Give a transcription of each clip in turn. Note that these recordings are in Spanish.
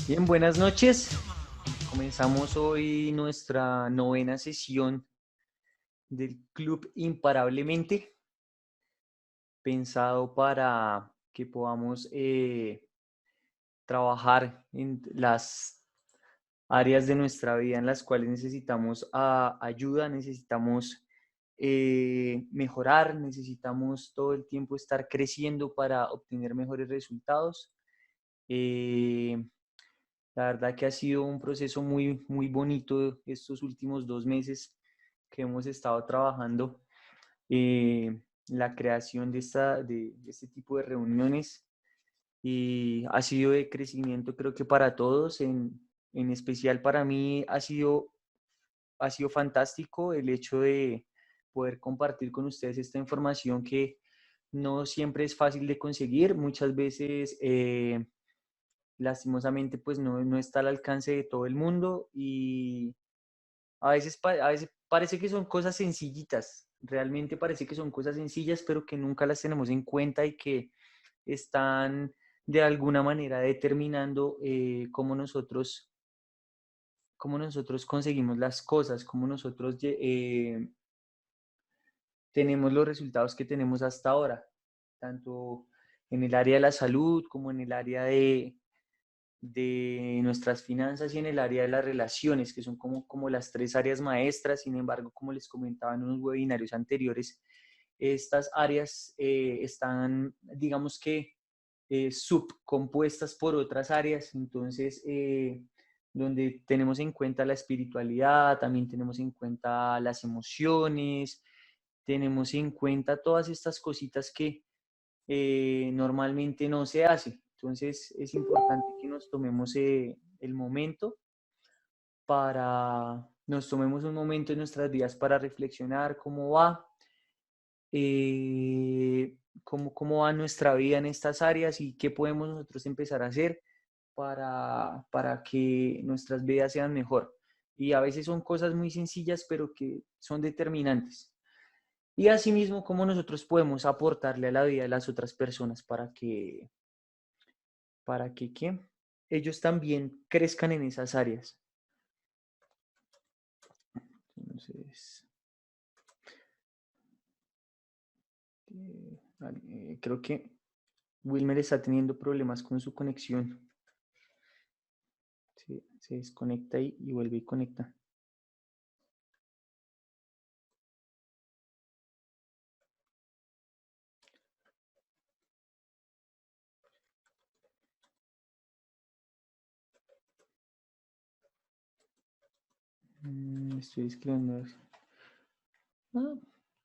Bien, buenas noches. Comenzamos hoy nuestra novena sesión del Club Imparablemente, pensado para que podamos trabajar en las áreas de nuestra vida en las cuales necesitamos ayuda, necesitamos mejorar, necesitamos todo el tiempo estar creciendo para obtener mejores resultados. Eh, La verdad que ha sido un proceso muy bonito estos últimos 2 meses que hemos estado trabajando la creación de este tipo de reuniones, y ha sido de crecimiento creo que para todos, en especial para mí ha sido fantástico el hecho de poder compartir con ustedes esta información que no siempre es fácil de conseguir. Muchas veces lastimosamente pues no está al alcance de todo el mundo, y a veces parece que son cosas sencillitas, realmente parece que son cosas sencillas, pero que nunca las tenemos en cuenta y que están de alguna manera determinando cómo nosotros conseguimos las cosas, cómo nosotros tenemos los resultados que tenemos hasta ahora, tanto en el área de la salud como en el área de nuestras finanzas y en el área de las relaciones, que son como las tres áreas maestras. Sin embargo, como les comentaba en unos webinarios anteriores, estas áreas están, digamos que, subcompuestas por otras áreas. Entonces, donde tenemos en cuenta la espiritualidad, también tenemos en cuenta las emociones, tenemos en cuenta todas estas cositas que normalmente no se hace. Entonces es importante que nos tomemos un momento en nuestras vidas para reflexionar cómo va, cómo va nuestra vida en estas áreas y qué podemos nosotros empezar a hacer para que nuestras vidas sean mejor. Y a veces son cosas muy sencillas, pero que son determinantes. Y asimismo, cómo nosotros podemos aportarle a la vida de las otras personas para que ¿qué? Ellos también crezcan en esas áreas. Entonces, creo que Wilmer está teniendo problemas con su conexión. Se desconecta y vuelve y conecta. Estoy escribiendo. Ah,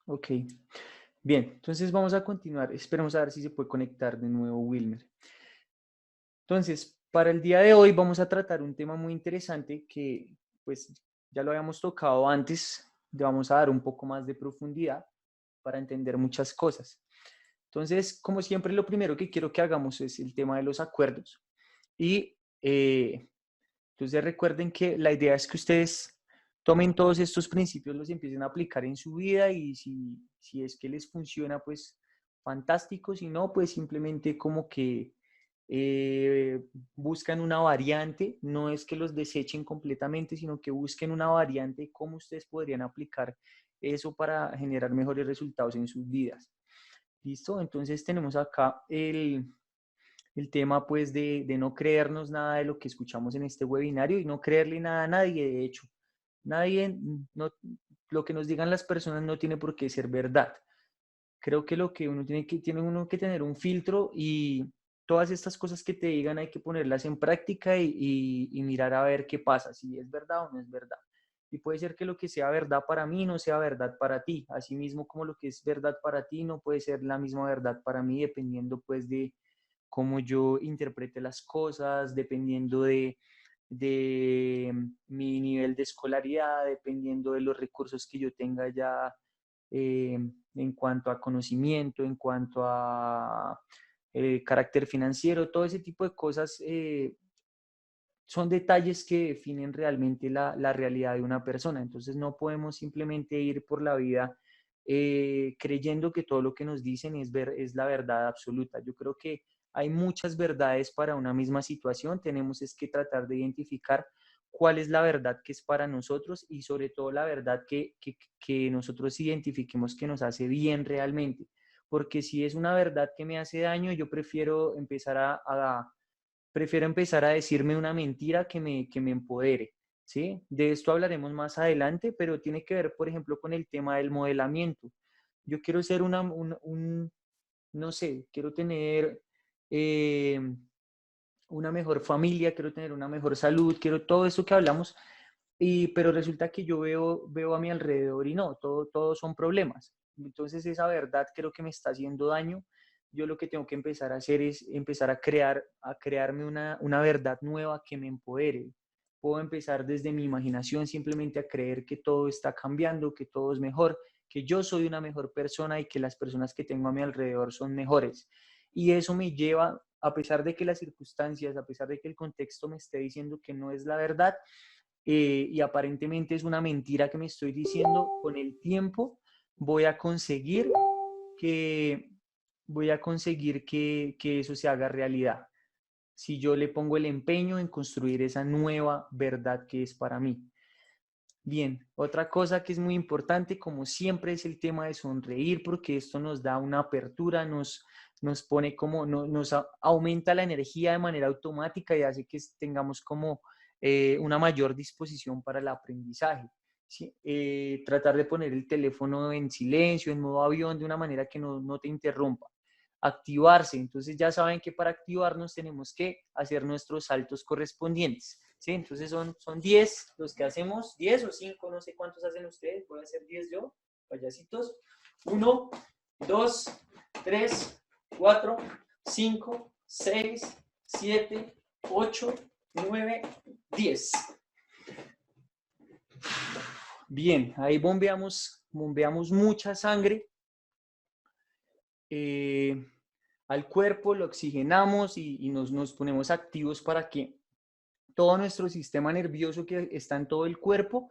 ok. Bien, entonces vamos a continuar. Esperemos a ver si se puede conectar de nuevo Wilmer. Entonces, para el día de hoy vamos a tratar un tema muy interesante que pues ya lo habíamos tocado antes. Le vamos a dar un poco más de profundidad para entender muchas cosas. Entonces, como siempre, lo primero que quiero que hagamos es el tema de los acuerdos. Y entonces recuerden que la idea es que ustedes tomen todos estos principios, los empiecen a aplicar en su vida, y si es que les funciona, pues fantástico. Si no, pues simplemente como que eh, buscan una variante. No es que los desechen completamente, sino que busquen una variante de cómo ustedes podrían aplicar eso para generar mejores resultados en sus vidas. ¿Listo? Entonces tenemos acá el tema pues de no creernos nada de lo que escuchamos en este webinario y no creerle nada a nadie. De hecho, nadie, no, lo que nos digan las personas no tiene por qué ser verdad. Creo que lo que tiene uno que tener un filtro, y todas estas cosas que te digan hay que ponerlas en práctica y mirar a ver qué pasa, si es verdad o no es verdad. Y puede ser que lo que sea verdad para mí no sea verdad para ti, asimismo como lo que es verdad para ti no puede ser la misma verdad para mí, dependiendo pues de cómo yo interprete las cosas, dependiendo de mi nivel de escolaridad, dependiendo de los recursos que yo tenga ya en cuanto a conocimiento, en cuanto a carácter financiero. Todo ese tipo de cosas son detalles que definen realmente la realidad de una persona. Entonces no podemos simplemente ir por la vida creyendo que todo lo que nos dicen es la verdad absoluta. Yo creo que hay muchas verdades para una misma situación, tenemos es que tratar de identificar cuál es la verdad que es para nosotros y sobre todo la verdad que nosotros identifiquemos que nos hace bien realmente. Porque si es una verdad que me hace daño, yo prefiero empezar prefiero empezar a decirme una mentira que me empodere, ¿sí? De esto hablaremos más adelante, pero tiene que ver, por ejemplo, con el tema del modelamiento. Yo quiero ser no sé, quiero tener una mejor familia, quiero tener una mejor salud, quiero todo eso que hablamos, pero resulta que yo veo a mi alrededor y no, todo son problemas. Entonces esa verdad creo que me está haciendo daño. Yo lo que tengo que empezar a hacer es empezar a crearme una verdad nueva que me empodere. Puedo empezar desde mi imaginación simplemente a creer que todo está cambiando, que todo es mejor, que yo soy una mejor persona y que las personas que tengo a mi alrededor son mejores. Y eso me lleva, a pesar de que las circunstancias, a pesar de que el contexto me esté diciendo que no es la verdad, y aparentemente es una mentira que me estoy diciendo, con el tiempo voy a conseguir que, que eso se haga realidad. Si yo le pongo el empeño en construir esa nueva verdad que es para mí. Bien, otra cosa que es muy importante, como siempre, es el tema de sonreír, porque esto nos da una apertura, nos pone como, nos aumenta la energía de manera automática y hace que tengamos como una mayor disposición para el aprendizaje. ¿Sí? Tratar de poner el teléfono en silencio, en modo avión, de una manera que no te interrumpa. Activarse, entonces ya saben que para activarnos tenemos que hacer nuestros saltos correspondientes. ¿Sí? Entonces son 10 los que hacemos, 10 o 5, no sé cuántos hacen ustedes, voy a hacer 10 yo, payasitos. 1, 2, 3, 4, 5, 6, 7, 8, 9, 10. Bien, ahí bombeamos mucha sangre al cuerpo, lo oxigenamos y nos ponemos activos para que todo nuestro sistema nervioso que está en todo el cuerpo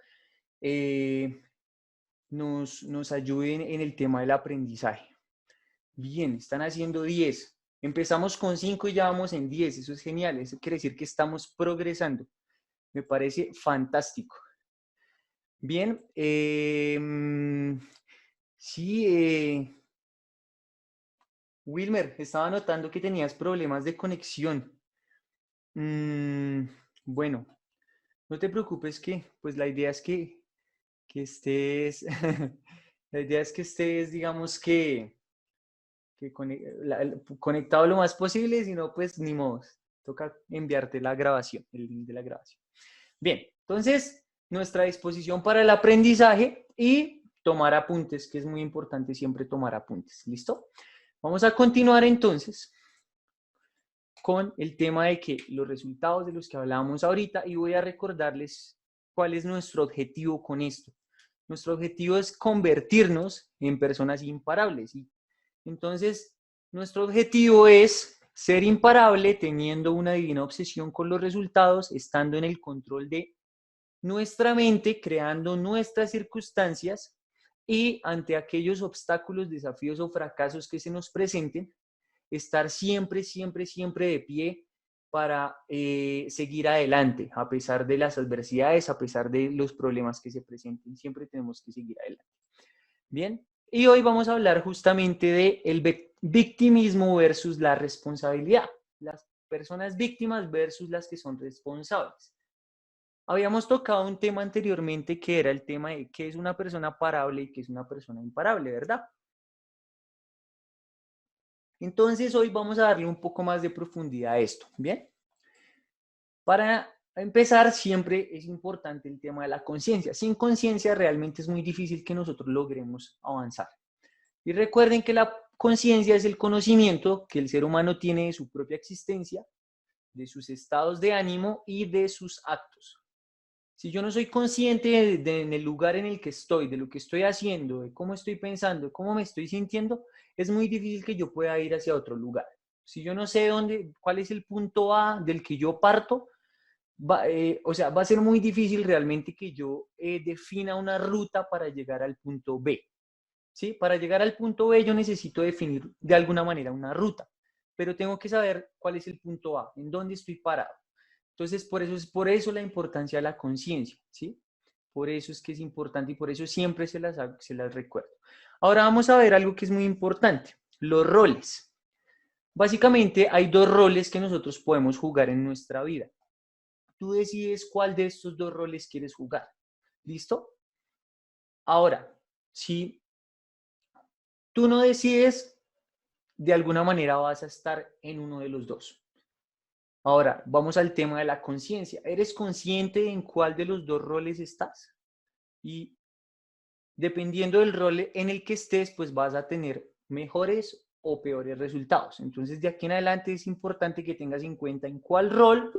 nos ayude en el tema del aprendizaje. Bien, están haciendo 10. Empezamos con 5 y ya vamos en 10. Eso es genial. Eso quiere decir que estamos progresando. Me parece fantástico. Bien. Sí, Wilmer, estaba notando que tenías problemas de conexión. Bueno, no te preocupes que, pues la idea es que estés, la idea es que estés, digamos que conectado lo más posible, si no, pues ni modo, toca enviarte la grabación, el link de la grabación. Bien, entonces, nuestra disposición para el aprendizaje y tomar apuntes, que es muy importante siempre tomar apuntes, ¿listo? Vamos a continuar entonces con el tema de que los resultados de los que hablábamos ahorita y voy a recordarles cuál es nuestro objetivo con esto. Nuestro objetivo es convertirnos en personas imparables. ¿Sí? Entonces, nuestro objetivo es ser imparable teniendo una divina obsesión con los resultados, estando en el control de nuestra mente, creando nuestras circunstancias y ante aquellos obstáculos, desafíos o fracasos que se nos presenten, estar siempre, siempre, siempre de pie para seguir adelante, a pesar de las adversidades, a pesar de los problemas que se presenten, siempre tenemos que seguir adelante. Bien, y hoy vamos a hablar justamente de el victimismo versus la responsabilidad, las personas víctimas versus las que son responsables. Habíamos tocado un tema anteriormente que era el tema de qué es una persona parable y qué es una persona imparable, ¿verdad? Entonces hoy vamos a darle un poco más de profundidad a esto, ¿bien? Para empezar, siempre es importante el tema de la conciencia. Sin conciencia realmente es muy difícil que nosotros logremos avanzar. Y recuerden que la conciencia es el conocimiento que el ser humano tiene de su propia existencia, de sus estados de ánimo y de sus actos. Si yo no soy consciente en el lugar en el que estoy, de lo que estoy haciendo, de cómo estoy pensando, de cómo me estoy sintiendo, es muy difícil que yo pueda ir hacia otro lugar. Si yo no sé cuál es el punto A del que yo parto, o sea, va a ser muy difícil realmente que yo defina una ruta para llegar al punto B. ¿Sí? Para llegar al punto B yo necesito definir de alguna manera una ruta. pero tengo que saber cuál es el punto A, en dónde estoy parado. Entonces, por eso la importancia de la conciencia, ¿sí? Por eso es que es importante y por eso siempre se las recuerdo. Ahora vamos a ver algo que es muy importante, los roles. Básicamente hay dos roles que nosotros podemos jugar en nuestra vida. Tú decides cuál de estos dos roles quieres jugar. ¿Listo? Ahora, si tú no decides, de alguna manera vas a estar en uno de los dos. Ahora, vamos al tema de la conciencia. ¿Eres consciente en cuál de los dos roles estás? Y dependiendo del rol en el que estés, pues vas a tener mejores o peores resultados. Entonces, de aquí en adelante es importante que tengas en cuenta en cuál rol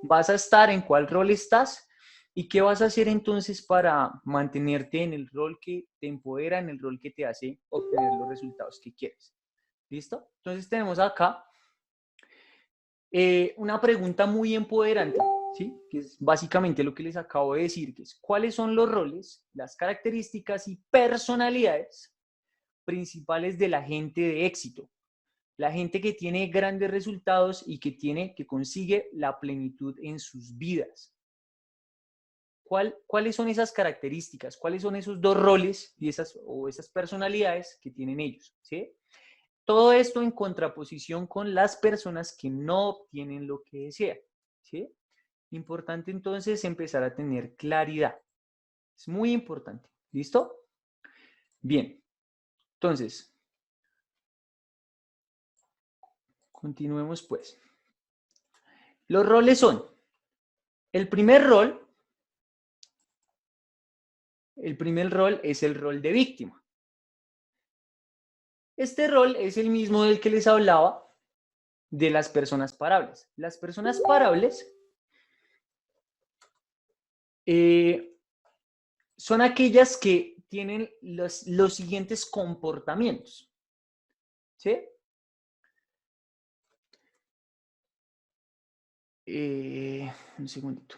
vas a estar, en cuál rol estás y qué vas a hacer entonces para mantenerte en el rol que te empodera, en el rol que te hace obtener los resultados que quieres. ¿Listo? Entonces tenemos acá una pregunta muy empoderante, ¿sí? Que es básicamente lo que les acabo de decir, que es cuáles son los roles, las características y personalidades principales de la gente de éxito, la gente que tiene grandes resultados y que consigue la plenitud en sus vidas. ¿Cuáles son esas características? ¿Cuáles son esos dos roles y esas personalidades que tienen ellos? ¿Sí? Todo esto en contraposición con las personas que no obtienen lo que desean. ¿Sí? Importante entonces empezar a tener claridad. Es muy importante. ¿Listo? Bien. Entonces, continuemos pues. Los roles son, el primer rol es el rol de víctima. Este rol es el mismo del que les hablaba de las personas parables. Las personas parables son aquellas que tienen los siguientes comportamientos. ¿Sí? Un segundito.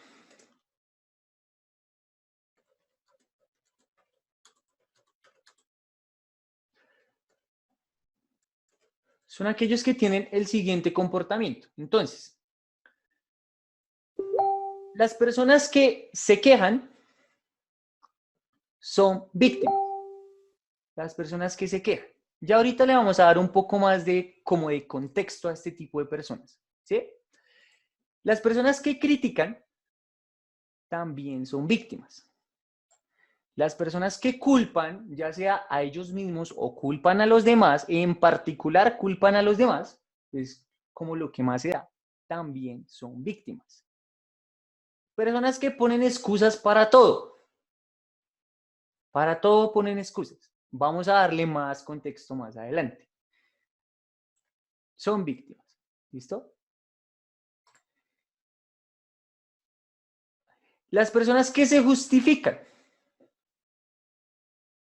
Son aquellos que tienen el siguiente comportamiento. Entonces, las personas que se quejan son víctimas. Las personas que se quejan. Ya ahorita le vamos a dar un poco más de contexto a este tipo de personas. ¿Sí? Las personas que critican también son víctimas. Las personas que culpan, ya sea a ellos mismos o culpan a los demás, en particular culpan a los demás, es como lo que más se da, también son víctimas. Personas que ponen excusas para todo. Para todo ponen excusas. Vamos a darle más contexto más adelante. Son víctimas. ¿Listo? Las personas que se justifican.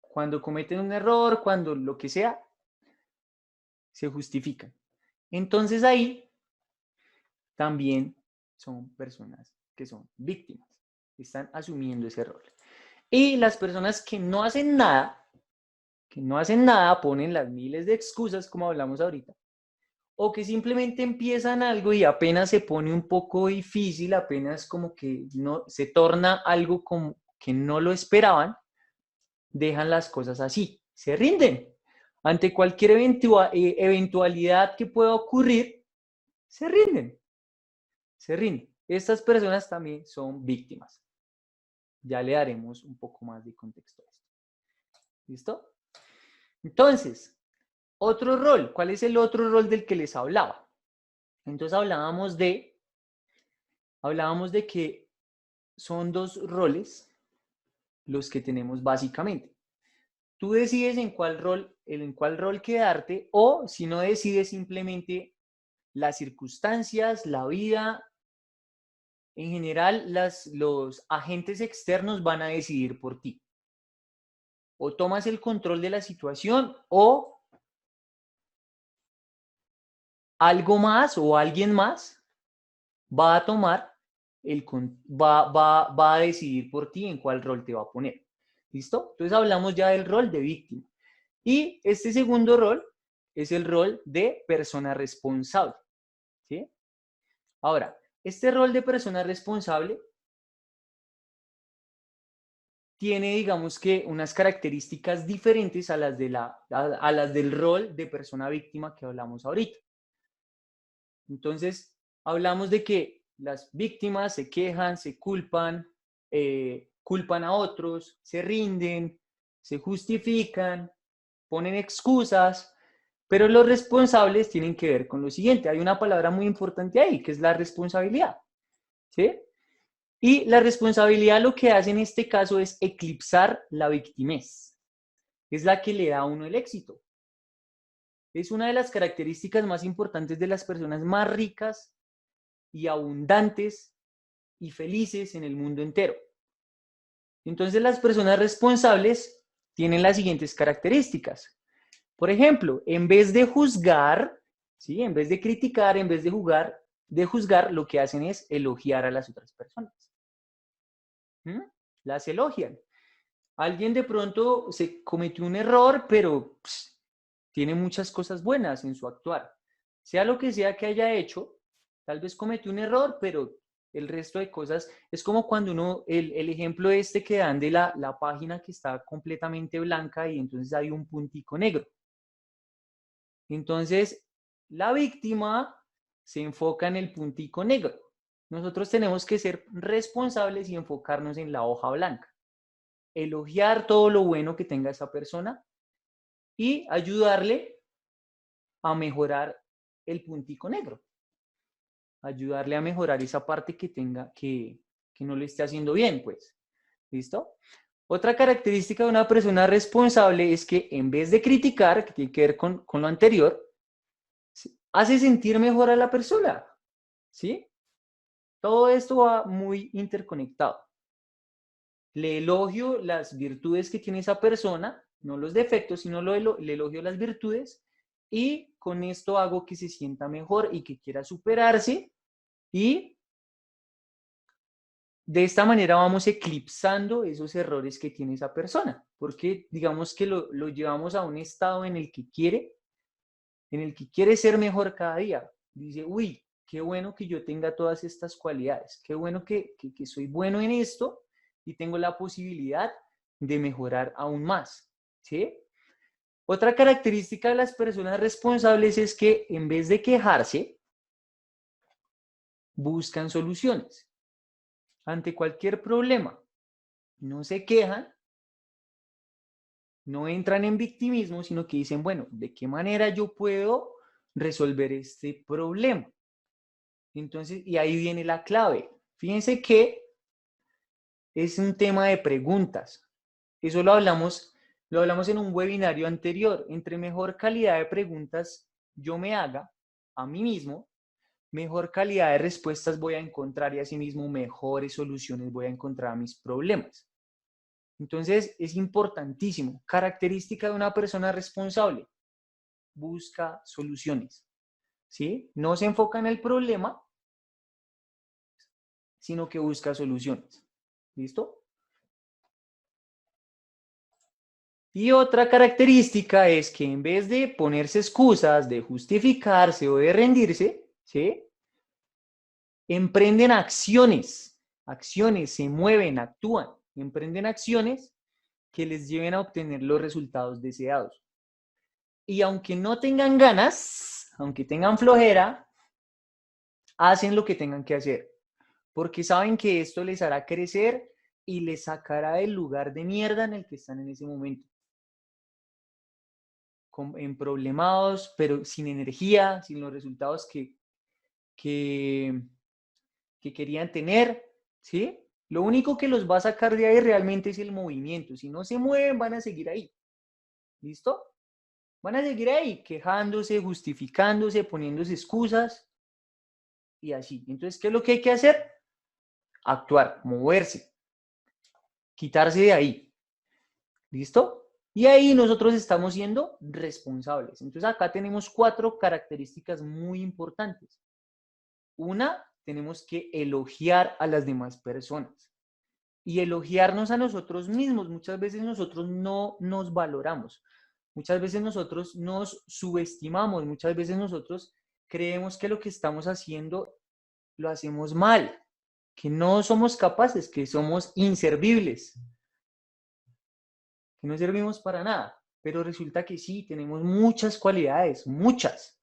Cuando cometen un error, cuando lo que sea, se justifican. Entonces ahí también son personas que son víctimas. Están asumiendo ese rol. Y las personas que no hacen nada, ponen las miles de excusas, como hablamos ahorita, o que simplemente empiezan algo y apenas se pone un poco difícil, apenas como que no se torna algo como que no lo esperaban, dejan las cosas así, se rinden. Ante cualquier eventualidad que pueda ocurrir, se rinden. Se rinden. Estas personas también son víctimas. Ya le daremos un poco más de contexto a esto. ¿Listo? Entonces, otro rol. ¿Cuál es el otro rol del que les hablaba? Entonces hablábamos de que son dos roles los que tenemos básicamente. Tú decides en cuál rol quedarte, o si no decides, simplemente las circunstancias, la vida, en general los agentes externos van a decidir por ti. O tomas el control de la situación o algo más o alguien más va a tomar va a decidir por ti en cuál rol te va a poner. ¿Listo? Entonces hablamos ya del rol de víctima. Y este segundo rol es el rol de persona responsable, ¿sí? Ahora, este rol de persona responsable tiene, digamos que, unas características diferentes a las, a las del rol de persona víctima que hablamos ahorita. Entonces, hablamos de que las víctimas se quejan, se culpan, culpan a otros, se rinden, se justifican, ponen excusas, pero los responsables tienen que ver con lo siguiente. Hay una palabra muy importante ahí, que es la responsabilidad, ¿sí? Y la responsabilidad lo que hace en este caso es eclipsar la victimez. Es la que le da a uno el éxito. Es una de las características más importantes de las personas más ricas y abundantes y felices en el mundo entero. Entonces las personas responsables tienen las siguientes características. Por ejemplo, en vez de juzgar, ¿sí? En vez de criticar, en vez de juzgar, lo que hacen es elogiar a las otras personas. ¿Mm? Las elogian. Alguien de pronto se cometió un error, pero tiene muchas cosas buenas en su actuar. Sea lo que sea que haya hecho, tal vez cometió un error, pero el resto de cosas es como cuando uno, el ejemplo este que dan de la página que está completamente blanca y entonces hay un puntico negro. Entonces, la víctima se enfoca en el puntico negro. Nosotros tenemos que ser responsables y enfocarnos en la hoja blanca. Elogiar todo lo bueno que tenga esa persona y ayudarle a mejorar el puntico negro. Ayudarle a mejorar esa parte que tenga, que no le esté haciendo bien, pues. ¿Listo? Otra característica de una persona responsable es que en vez de criticar, que tiene que ver con lo anterior, hace sentir mejor a la persona. ¿Sí? Todo esto va muy interconectado. Le elogio las virtudes que tiene esa persona, no los defectos, sino le elogio las virtudes y con esto hago que se sienta mejor y que quiera superarse y de esta manera vamos eclipsando esos errores que tiene esa persona, porque digamos que lo llevamos a un estado en el que quiere ser mejor cada día. Dice, uy, qué bueno que yo tenga todas estas cualidades, qué bueno que soy bueno en esto y tengo la posibilidad de mejorar aún más, ¿sí? Otra característica de las personas responsables es que en vez de quejarse, buscan soluciones. Ante cualquier problema, no se quejan, no entran en victimismo, sino que dicen, bueno, ¿de qué manera yo puedo resolver este problema? Entonces, y ahí viene la clave. Fíjense que es un tema de preguntas. Eso lo hablamos en un webinario anterior. Entre mejor calidad de preguntas yo me haga a mí mismo, mejor calidad de respuestas voy a encontrar y asimismo mejores soluciones voy a encontrar a mis problemas. Entonces, es importantísimo. Característica de una persona responsable. Busca soluciones. ¿Sí? No se enfoca en el problema, sino que busca soluciones. ¿Listo? Y otra característica es que en vez de ponerse excusas, de justificarse o de rendirse, ¿sí? Emprenden acciones, se mueven, actúan, emprenden acciones que les lleven a obtener los resultados deseados. Y aunque no tengan ganas, aunque tengan flojera, hacen lo que tengan que hacer, porque saben que esto les hará crecer y les sacará del lugar de mierda en el que están en ese momento. En problemados, pero sin energía, sin los resultados que, que querían tener, ¿sí? Lo único que los va a sacar de ahí realmente es el movimiento. Si no se mueven, van a seguir ahí. ¿Listo? Van a seguir ahí quejándose, justificándose, poniéndose excusas y así. Entonces, ¿qué es lo que hay que hacer? Actuar, moverse, quitarse de ahí. ¿Listo? Y ahí nosotros estamos siendo responsables. Entonces, acá tenemos 4 características muy importantes. Una, tenemos que elogiar a las demás personas y elogiarnos a nosotros mismos. Muchas veces nosotros no nos valoramos. Muchas veces nosotros nos subestimamos, muchas veces nosotros creemos que lo que estamos haciendo lo hacemos mal, que no somos capaces, que somos inservibles, que no servimos para nada. Pero resulta que sí, tenemos muchas cualidades, muchas,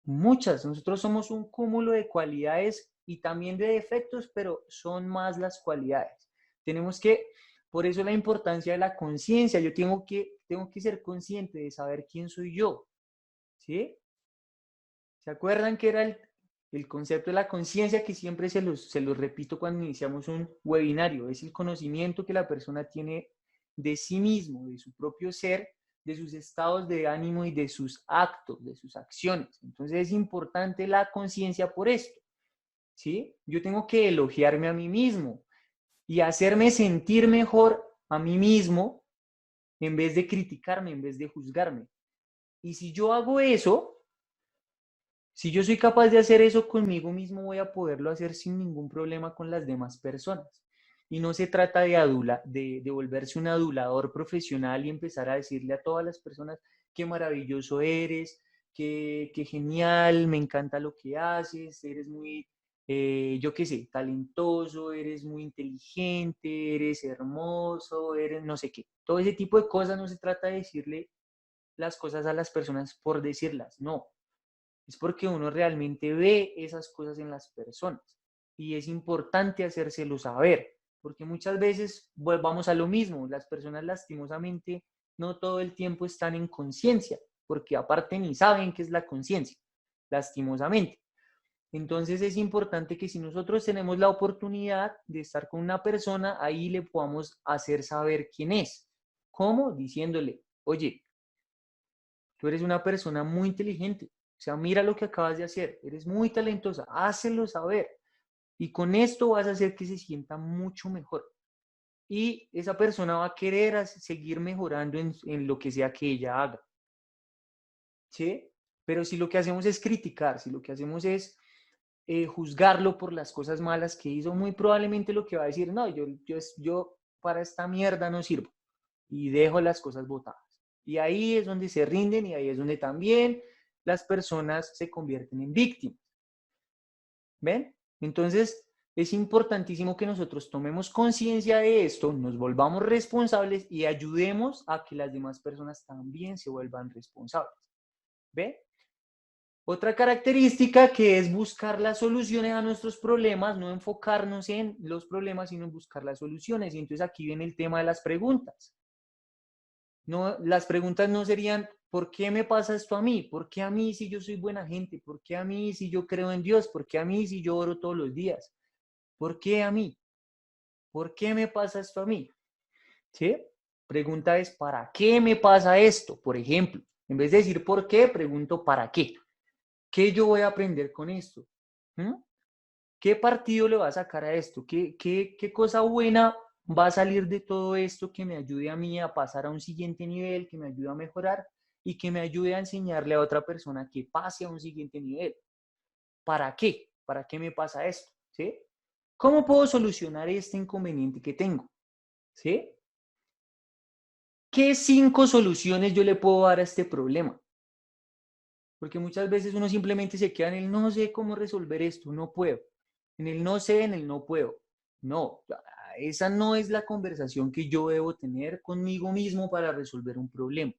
muchas. Nosotros somos un cúmulo de cualidades y también de defectos, pero son más las cualidades. Tenemos que, por eso la importancia de la conciencia. Yo tengo que ser consciente de saber quién soy yo, ¿sí? ¿Se acuerdan que era el concepto de la conciencia que siempre se los repito cuando iniciamos un webinario? Es el conocimiento que la persona tiene de sí mismo, de su propio ser, de sus estados de ánimo y de sus actos, de sus acciones. Entonces es importante la conciencia por esto, ¿sí? Yo tengo que elogiarme a mí mismo y hacerme sentir mejor a mí mismo en vez de criticarme, en vez de juzgarme. Y si yo hago eso, si yo soy capaz de hacer eso conmigo mismo, voy a poderlo hacer sin ningún problema con las demás personas. Y no se trata de volverse un adulador profesional y empezar a decirle a todas las personas qué maravilloso eres, qué genial, me encanta lo que haces, eres muy, yo qué sé, talentoso, eres muy inteligente, eres hermoso, eres no sé qué. Todo ese tipo de cosas. No se trata de decirle las cosas a las personas por decirlas, no, es porque uno realmente ve esas cosas en las personas y es importante hacérselo saber, porque muchas veces volvamos a lo mismo, las personas lastimosamente no todo el tiempo están en conciencia, porque aparte ni saben qué es la conciencia, lastimosamente. Entonces es importante que si nosotros tenemos la oportunidad de estar con una persona, ahí le podamos hacer saber quién es. ¿Cómo? Diciéndole, oye, tú eres una persona muy inteligente. O sea, mira lo que acabas de hacer. Eres muy talentosa. Hácelo saber. Y con esto vas a hacer que se sienta mucho mejor. Y esa persona va a querer seguir mejorando en lo que sea que ella haga. ¿Sí? Pero si lo que hacemos es criticar, si lo que hacemos es juzgarlo por las cosas malas que hizo, muy probablemente lo que va a decir, no, yo para esta mierda no sirvo. Y dejo las cosas botadas. Y ahí es donde se rinden y ahí es donde también las personas se convierten en víctimas. ¿Ven? Entonces, es importantísimo que nosotros tomemos conciencia de esto, nos volvamos responsables y ayudemos a que las demás personas también se vuelvan responsables. ¿Ven? Otra característica que es buscar las soluciones a nuestros problemas, no enfocarnos en los problemas, sino en buscar las soluciones. Y entonces aquí viene el tema de las preguntas. No, las preguntas no serían, ¿por qué me pasa esto a mí? ¿Por qué a mí si yo soy buena gente? ¿Por qué a mí si yo creo en Dios? ¿Por qué a mí si yo oro todos los días? ¿Por qué a mí? ¿Por qué me pasa esto a mí? ¿Sí? Pregunta es, ¿para qué me pasa esto? Por ejemplo, en vez de decir por qué, pregunto ¿para qué? ¿Qué yo voy a aprender con esto? ¿Mm? ¿Qué partido le va a sacar a esto? ¿Qué cosa buena va a salir de todo esto que me ayude a mí a pasar a un siguiente nivel, que me ayude a mejorar y que me ayude a enseñarle a otra persona que pase a un siguiente nivel? ¿Para qué? ¿Para qué me pasa esto? ¿Sí? ¿Cómo puedo solucionar este inconveniente que tengo? ¿Sí? ¿Qué 5 soluciones yo le puedo dar a este problema? Porque muchas veces uno simplemente se queda en el no sé cómo resolver esto, no puedo. En el no sé, en el no puedo. No, esa no es la conversación que yo debo tener conmigo mismo para resolver un problema.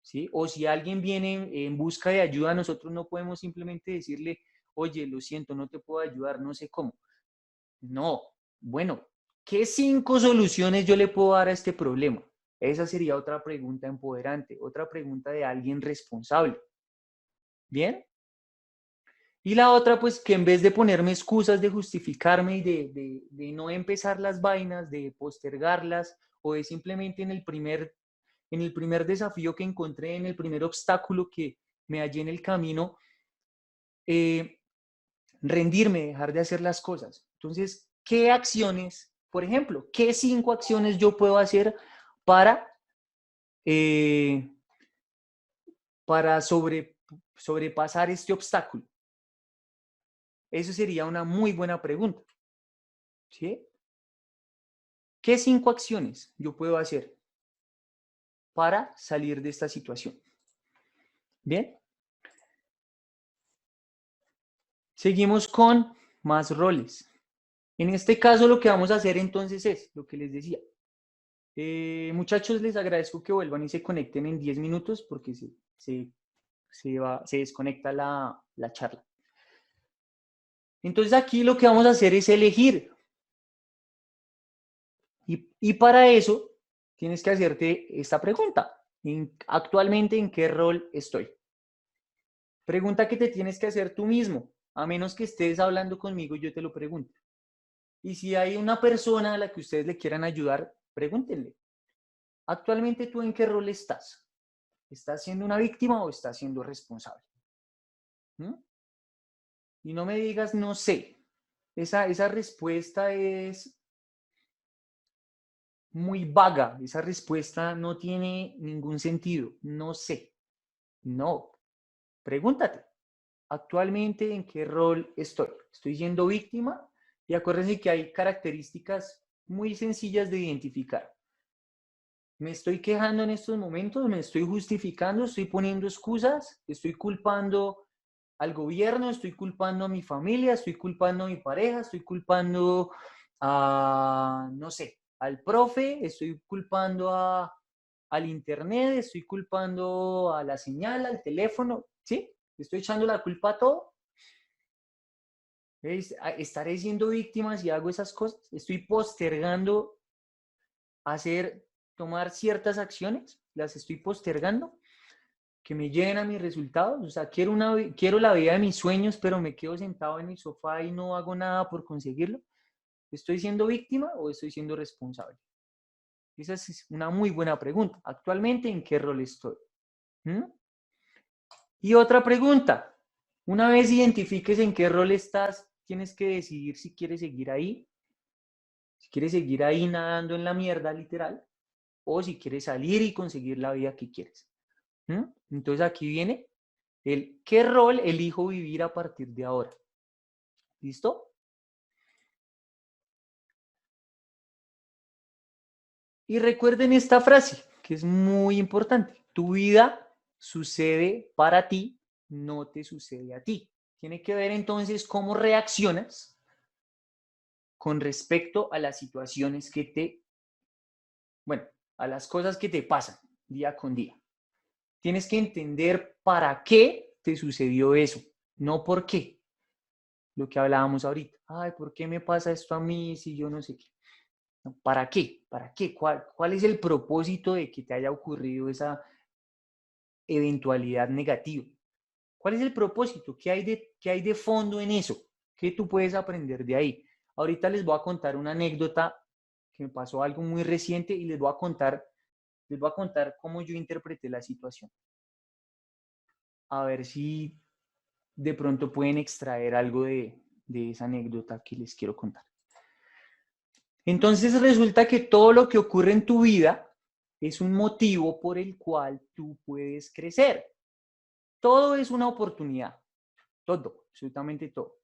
¿Sí? O si alguien viene en busca de ayuda, nosotros no podemos simplemente decirle, oye, lo siento, no te puedo ayudar, no sé cómo. No, bueno, ¿qué 5 soluciones yo le puedo dar a este problema? Esa sería otra pregunta empoderante, otra pregunta de alguien responsable. ¿Bien? Y la otra, pues que en vez de ponerme excusas, de justificarme y de no empezar las vainas, de postergarlas, o de simplemente en el primer desafío que encontré, en el primer obstáculo que me hallé en el camino, eh, rendirme, dejar de hacer las cosas. Entonces, ¿qué acciones, por ejemplo, qué 5 acciones yo puedo hacer para, eh, para sobrepasar este obstáculo? Eso sería una muy buena pregunta. ¿Sí? ¿Qué 5 acciones yo puedo hacer? para salir de esta situación. Bien. Seguimos con más roles. En este caso lo que vamos a hacer entonces es lo que les decía. Muchachos, les agradezco que vuelvan y se conecten en 10 minutos porque se desconecta la charla. Entonces aquí lo que vamos a hacer es elegir. Y para eso tienes que hacerte esta pregunta. Actualmente, ¿en qué rol estoy? Pregunta que te tienes que hacer tú mismo, a menos que estés hablando conmigo y yo te lo pregunto. Y si hay una persona a la que ustedes le quieran ayudar, pregúntenle. Actualmente, ¿tú en qué rol estás? ¿Estás siendo una víctima o estás siendo responsable? ¿Mm? Y no me digas, no sé. Esa respuesta es muy vaga. Esa respuesta no tiene ningún sentido. No sé. No. Pregúntate. Actualmente, ¿en qué rol estoy? ¿Estoy siendo víctima? Y acuérdense que hay características muy sencillas de identificar. ¿Me estoy quejando en estos momentos? ¿Me estoy justificando? ¿Estoy poniendo excusas? ¿Estoy culpando al gobierno? ¿Estoy culpando a mi familia? ¿Estoy culpando a mi pareja? ¿Estoy culpando a, no sé, al profe? ¿Estoy culpando al internet? ¿Estoy culpando a la señal, al teléfono? ¿Sí? ¿Estoy echando la culpa a todo? ¿Estaré siendo víctima si hago esas cosas? ¿Estoy postergando tomar ciertas acciones? ¿Las estoy postergando? ¿Que me lleven a mis resultados? O sea, quiero la vida de mis sueños, pero me quedo sentado en mi sofá y no hago nada por conseguirlo. ¿Estoy siendo víctima o estoy siendo responsable? Esa es una muy buena pregunta. Actualmente, ¿en qué rol estoy? ¿Mm? Y otra pregunta. Una vez identifiques en qué rol estás, tienes que decidir si quieres seguir ahí, si quieres seguir ahí nadando en la mierda, literal, o si quieres salir y conseguir la vida que quieres. ¿Mm? Entonces aquí viene qué rol elijo vivir a partir de ahora. ¿Listo? Y recuerden esta frase, que es muy importante. Tu vida sucede para ti, no te sucede a ti. Tiene que ver entonces cómo reaccionas con respecto a las situaciones bueno, a las cosas que te pasan día con día. Tienes que entender para qué te sucedió eso, no por qué. Lo que hablábamos ahorita. Ay, ¿por qué me pasa esto a mí si yo no sé qué? No, ¿para qué? ¿Para qué? ¿Cuál es el propósito de que te haya ocurrido esa eventualidad negativa? ¿Cuál es el propósito? Qué hay de fondo en eso? ¿Qué tú puedes aprender de ahí? Ahorita les voy a contar una anécdota que me pasó algo muy reciente y les voy a contar cómo yo interpreté la situación. A ver si de pronto pueden extraer algo de esa anécdota que les quiero contar. Entonces resulta que todo lo que ocurre en tu vida es un motivo por el cual tú puedes crecer. Todo es una oportunidad. Todo, absolutamente todo.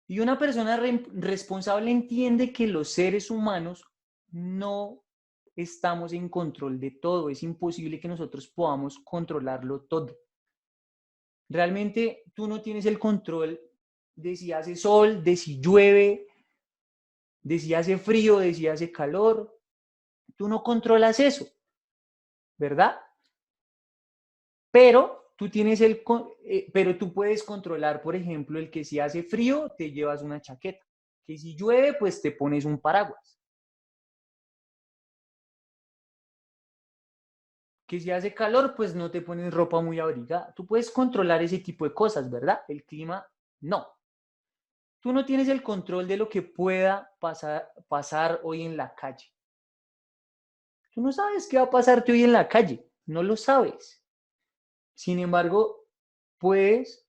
Y una persona responsable entiende que los seres humanos no estamos en control de todo. Es imposible que nosotros podamos controlarlo todo. Realmente tú no tienes el control de si hace sol, de si llueve, de si hace frío, de si hace calor. Tú no controlas eso, ¿verdad? Pero pero tú puedes controlar, por ejemplo, el que si hace frío te llevas una chaqueta, que si llueve pues te pones un paraguas, que si hace calor pues no te pones ropa muy abrigada. Tú puedes controlar ese tipo de cosas, ¿verdad? El clima no. Tú no tienes el control de lo que pueda pasar hoy en la calle. Tú no sabes qué va a pasarte hoy en la calle, no lo sabes. Sin embargo, puedes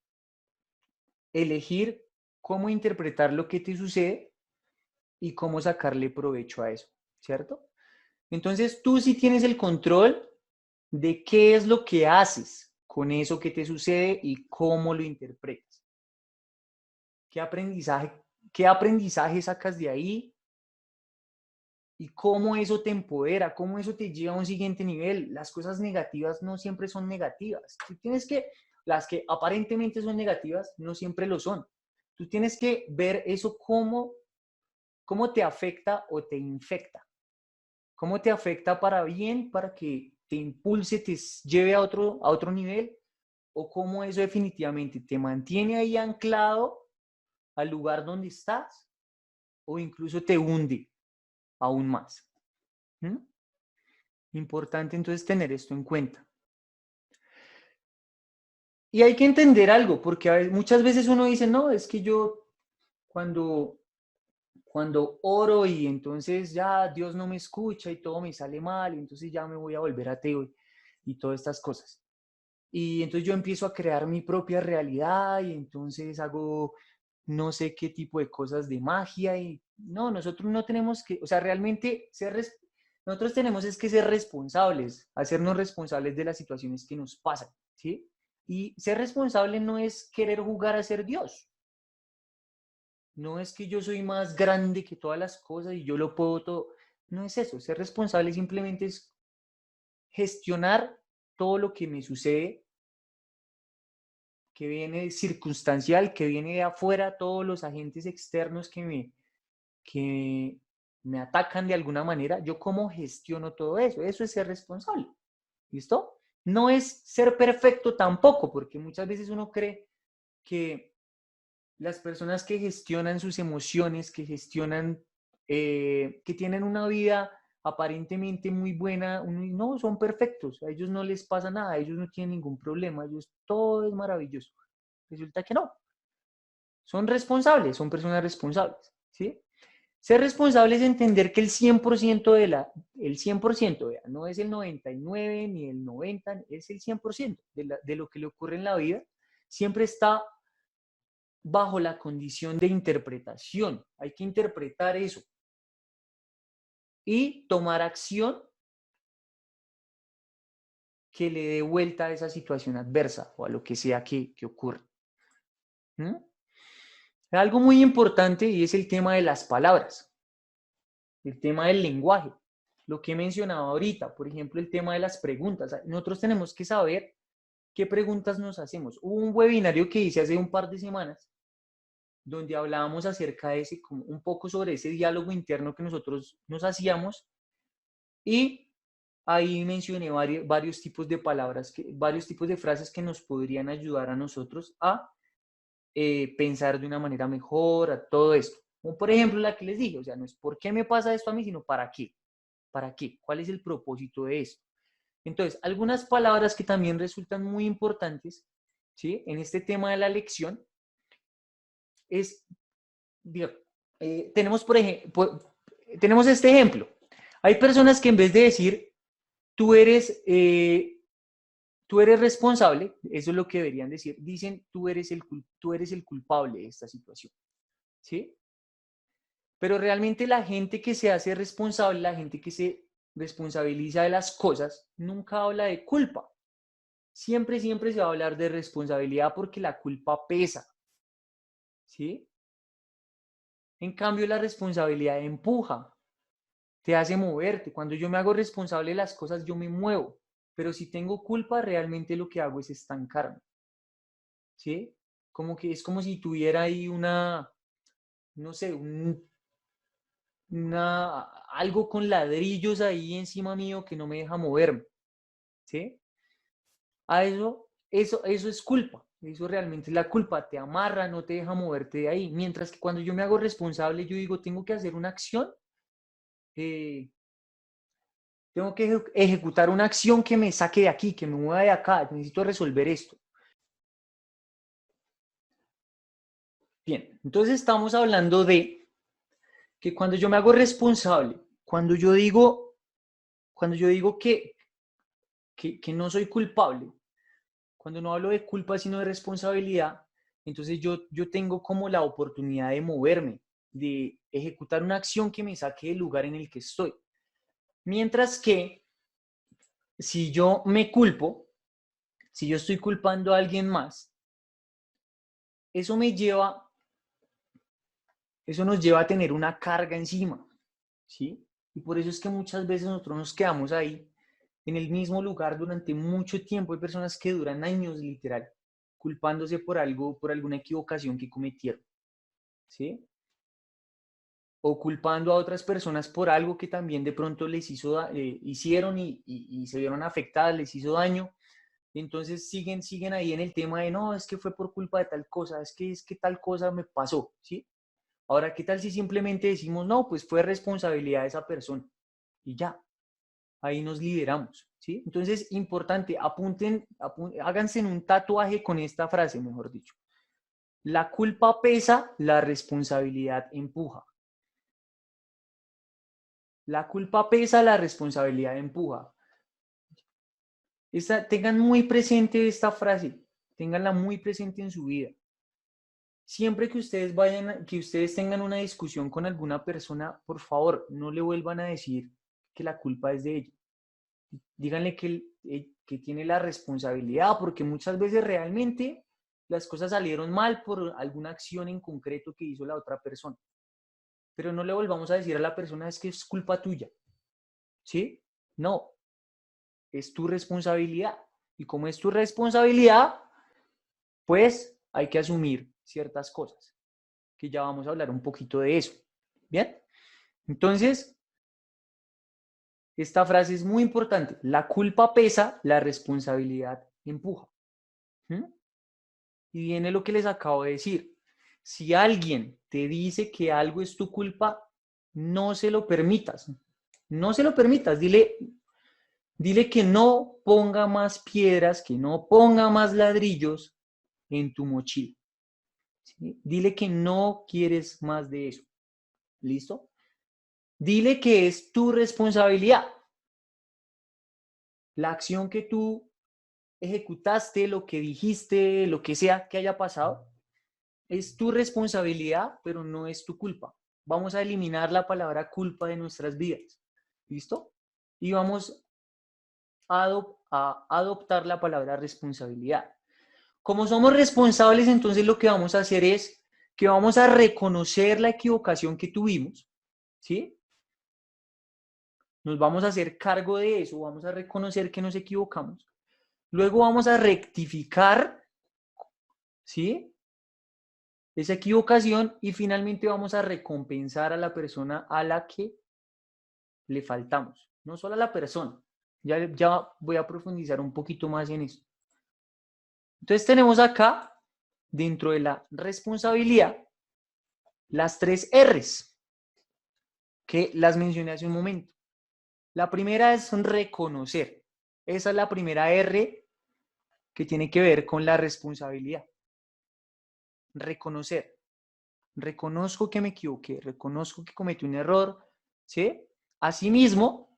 elegir cómo interpretar lo que te sucede y cómo sacarle provecho a eso, ¿cierto? Entonces tú sí tienes el control de qué es lo que haces con eso que te sucede y cómo lo interpretas. ¿Qué aprendizaje sacas de ahí? y cómo eso te empodera, cómo eso te lleva a un siguiente nivel. Las cosas negativas no siempre son negativas. Tú tienes que, las que aparentemente son negativas, no siempre lo son. Tú tienes que ver eso cómo te afecta o te infecta. Cómo te afecta para bien, para que te impulse, te lleve a otro nivel, o cómo eso definitivamente te mantiene ahí anclado al lugar donde estás, o incluso te hunde aún más. ¿Mm? Importante entonces tener esto en cuenta. Y hay que entender algo, porque muchas veces uno dice, no, es que yo cuando oro y entonces ya Dios no me escucha y todo me sale mal, y entonces ya me voy a volver ateo y todas estas cosas. Y entonces yo empiezo a crear mi propia realidad y entonces hago no sé qué tipo de cosas de magia y no, nosotros no tenemos que, o sea, realmente nosotros tenemos es que ser responsables, hacernos responsables de las situaciones que nos pasan, ¿sí? Y ser responsable no es querer jugar a ser Dios, no es que yo soy más grande que todas las cosas y yo lo puedo todo, no es eso, ser responsable simplemente es gestionar todo lo que me sucede, que viene circunstancial, que viene de afuera, todos los agentes externos que me atacan de alguna manera, yo cómo gestiono todo eso, eso es ser responsable, ¿listo? No es ser perfecto tampoco, porque muchas veces uno cree que las personas que gestionan sus emociones, que gestionan, que tienen una vida aparentemente muy buena, no, son perfectos, a ellos no les pasa nada, ellos no tienen ningún problema, ellos todo es maravilloso. Resulta que no, son responsables, son personas responsables, ¿sí? Ser responsable es entender que el 100% el 100%, vea, no es el 99 ni el 90, es el 100% de lo que le ocurre en la vida, siempre está bajo la condición de interpretación. Hay que interpretar eso y tomar acción que le dé vuelta a esa situación adversa o a lo que sea que ocurra. ¿Mm? Algo muy importante y es el tema de las palabras, el tema del lenguaje, lo que he mencionado ahorita, por ejemplo, el tema de las preguntas. Nosotros tenemos que saber qué preguntas nos hacemos. Hubo un webinario que hice hace un par de semanas donde hablábamos acerca de ese, como un poco sobre ese diálogo interno que nosotros nos hacíamos y ahí mencioné varios tipos de palabras, varios tipos de frases que nos podrían ayudar a nosotros a pensar de una manera mejor, a todo esto. Como por ejemplo la que les dije, o sea, no es por qué me pasa esto a mí, sino para qué. ¿Para qué? ¿Cuál es el propósito de esto? Entonces, algunas palabras que también resultan muy importantes, ¿sí? En este tema de la lección es, digo, tenemos, por ejemplo, tenemos este ejemplo. Hay personas que en vez de decir, tú eres, eh, tú eres responsable, eso es lo que deberían decir, dicen, tú eres el culpable de esta situación, ¿sí? Pero realmente la gente que se hace responsable, la gente que se responsabiliza de las cosas, nunca habla de culpa. Siempre, siempre se va a hablar de responsabilidad porque la culpa pesa, ¿sí? En cambio, la responsabilidad empuja, te hace moverte. Cuando yo me hago responsable de las cosas, yo me muevo. Pero si tengo culpa, realmente lo que hago es estancarme, ¿sí? Como que es como si tuviera ahí no sé, algo con ladrillos ahí encima mío que no me deja moverme, ¿sí? A eso es culpa. Eso realmente es la culpa, te amarra, no te deja moverte de ahí. Mientras que cuando yo me hago responsable, yo digo, tengo que hacer una acción, eh, tengo que ejecutar una acción que me saque de aquí, que me mueva de acá, necesito resolver esto. Bien, entonces estamos hablando de que cuando yo me hago responsable, cuando yo digo que no soy culpable, cuando no hablo de culpa sino de responsabilidad, entonces yo tengo como la oportunidad de moverme, de ejecutar una acción que me saque del lugar en el que estoy. Mientras que si yo me culpo, si yo estoy culpando a alguien más, eso me lleva, eso nos lleva a tener una carga encima, ¿sí? Y por eso es que muchas veces nosotros nos quedamos ahí, en el mismo lugar durante mucho tiempo. Hay personas que duran años, literal, culpándose por algo, por alguna equivocación que cometieron, ¿sí? O culpando a otras personas por algo que también de pronto les hicieron y se vieron afectadas, les hizo daño. Entonces siguen ahí en el tema de, no, es que fue por culpa de tal cosa, es que tal cosa me pasó, ¿sí? Ahora, ¿qué tal si simplemente decimos, no, pues fue responsabilidad de esa persona y ya, ahí nos liberamos, ¿sí? Entonces, importante, háganse en un tatuaje con esta frase, mejor dicho. La culpa pesa, la responsabilidad empuja. La culpa pesa, la responsabilidad empuja. Tengan muy presente esta frase, tenganla muy presente en su vida. Siempre que ustedes que ustedes tengan una discusión con alguna persona, por favor, no le vuelvan a decir que la culpa es de ella. Díganle que tiene la responsabilidad, porque muchas veces realmente las cosas salieron mal por alguna acción en concreto que hizo la otra persona. Pero no le volvamos a decir a la persona es que es culpa tuya, ¿sí? No, es tu responsabilidad. Y como es tu responsabilidad, pues hay que asumir ciertas cosas, que ya vamos a hablar un poquito de eso. ¿Bien? Entonces, esta frase es muy importante. La culpa pesa, la responsabilidad empuja. ¿Mm? Y viene lo que les acabo de decir. Si alguien te dice que algo es tu culpa, no se lo permitas. No se lo permitas. Dile que no ponga más piedras, que no ponga más ladrillos en tu mochila. ¿Sí? Dile que no quieres más de eso. ¿Listo? Dile que es tu responsabilidad. La acción que tú ejecutaste, lo que dijiste, lo que sea que haya pasado, es tu responsabilidad, pero no es tu culpa. Vamos a eliminar la palabra culpa de nuestras vidas. ¿Listo? Y vamos a adoptar la palabra responsabilidad. Como somos responsables, entonces lo que vamos a hacer es que vamos a reconocer la equivocación que tuvimos, ¿sí? Nos vamos a hacer cargo de eso, vamos a reconocer que nos equivocamos. Luego vamos a rectificar, ¿sí? Esa equivocación y finalmente vamos a recompensar a la persona a la que le faltamos. No solo a la persona. Ya voy a profundizar un poquito más en eso. Entonces tenemos acá, dentro de la responsabilidad, las 3 R's que las mencioné hace un momento. La primera es reconocer. Esa es la primera R que tiene que ver con la responsabilidad. Reconocer. Reconozco que me equivoqué, reconozco que cometí un error, ¿sí? Asimismo,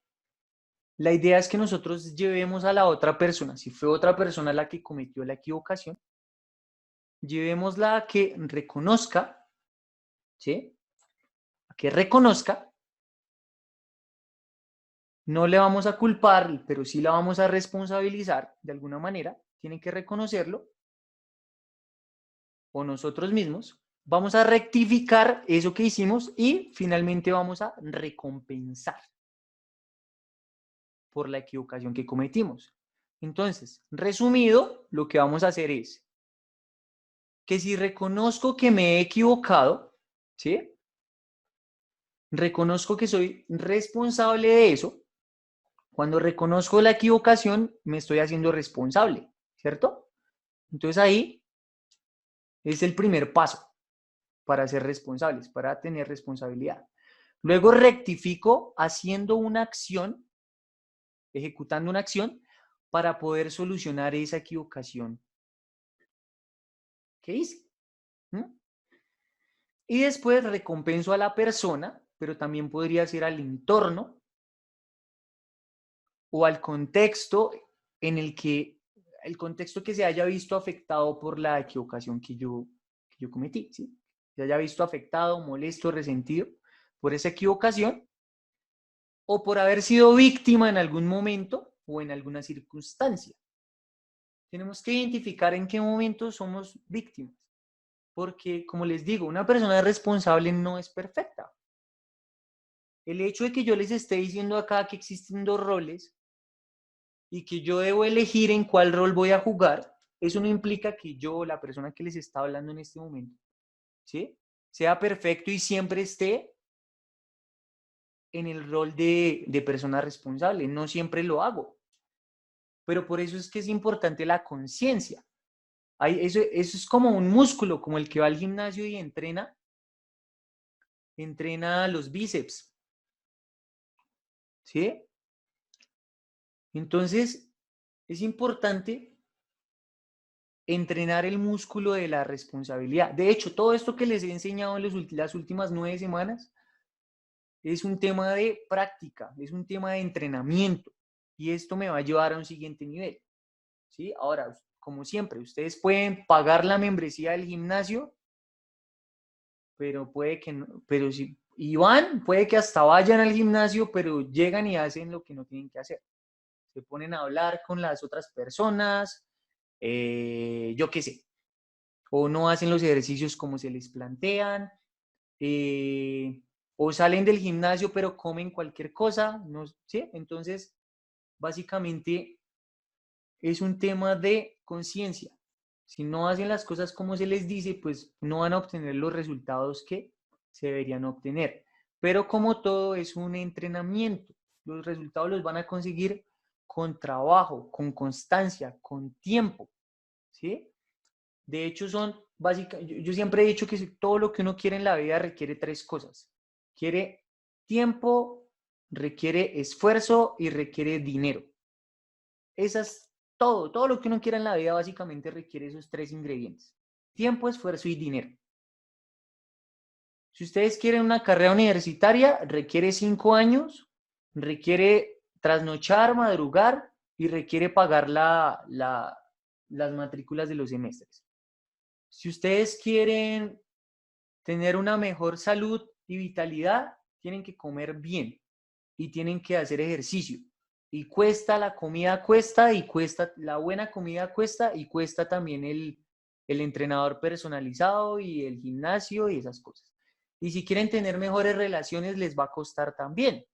la idea es que nosotros llevemos a la otra persona, si fue otra persona la que cometió la equivocación, llevémosla a que reconozca, ¿sí? A que reconozca, no le vamos a culpar, pero sí la vamos a responsabilizar de alguna manera, tiene que reconocerlo, o nosotros mismos, vamos a rectificar eso que hicimos y finalmente vamos a recompensar por la equivocación que cometimos. Entonces, resumido, lo que vamos a hacer es que si reconozco que me he equivocado, ¿sí? Reconozco que soy responsable de eso. Cuando reconozco la equivocación, me estoy haciendo responsable, ¿cierto? Entonces ahí es el primer paso para ser responsables, para tener responsabilidad. Luego rectifico haciendo una acción, ejecutando una acción para poder solucionar esa equivocación que hice. ¿Mm? Y después recompenso a la persona, pero también podría ser al entorno o al contexto en el contexto que se haya visto afectado por la equivocación que yo cometí, ¿sí? Se haya visto afectado, molesto, resentido por esa equivocación o por haber sido víctima en algún momento o en alguna circunstancia. Tenemos que identificar en qué momento somos víctimas, porque como les digo, una persona responsable no es perfecta. El hecho de que yo les esté diciendo acá que existen dos roles y que yo debo elegir en cuál rol voy a jugar, eso no implica que yo, la persona que les está hablando en este momento, ¿sí? Sea perfecto y siempre esté en el rol de persona responsable. No siempre lo hago. Pero por eso es que es importante la conciencia. Eso es como un músculo, como el que va al gimnasio y entrena los bíceps, ¿sí? Entonces, es importante entrenar el músculo de la responsabilidad. De hecho, todo esto que les he enseñado en las últimas 9 semanas es un tema de práctica, es un tema de entrenamiento y esto me va a llevar a un siguiente nivel, ¿sí? Ahora, como siempre, ustedes pueden pagar la membresía del gimnasio, pero puede que no, pero si y van, puede que hasta vayan al gimnasio, pero llegan y hacen lo que no tienen que hacer. Se ponen a hablar con las otras personas, yo qué sé, o no hacen los ejercicios como se les plantean, eh, o salen del gimnasio pero comen cualquier cosa, ¿no? ¿Sí? Entonces, básicamente es un tema de conciencia. Si no hacen las cosas como se les dice, pues no van a obtener los resultados que se deberían obtener. Pero como todo es un entrenamiento, los resultados los van a conseguir con trabajo, con constancia, con tiempo, ¿sí? De hecho, son básicas. Yo siempre he dicho que todo lo que uno quiere en la vida requiere tres cosas. Quiere tiempo, requiere esfuerzo y requiere dinero. Esas, todo lo que uno quiera en la vida básicamente requiere esos tres ingredientes. Tiempo, esfuerzo y dinero. Si ustedes quieren una carrera universitaria, requiere 5 años, requiere trasnochar, madrugar y requiere pagar las matrículas de los semestres. Si ustedes quieren tener una mejor salud y vitalidad, tienen que comer bien y tienen que hacer ejercicio. Y cuesta, la comida cuesta y cuesta, la buena comida cuesta y cuesta también el entrenador personalizado y el gimnasio y esas cosas. Y si quieren tener mejores relaciones, les va a costar también.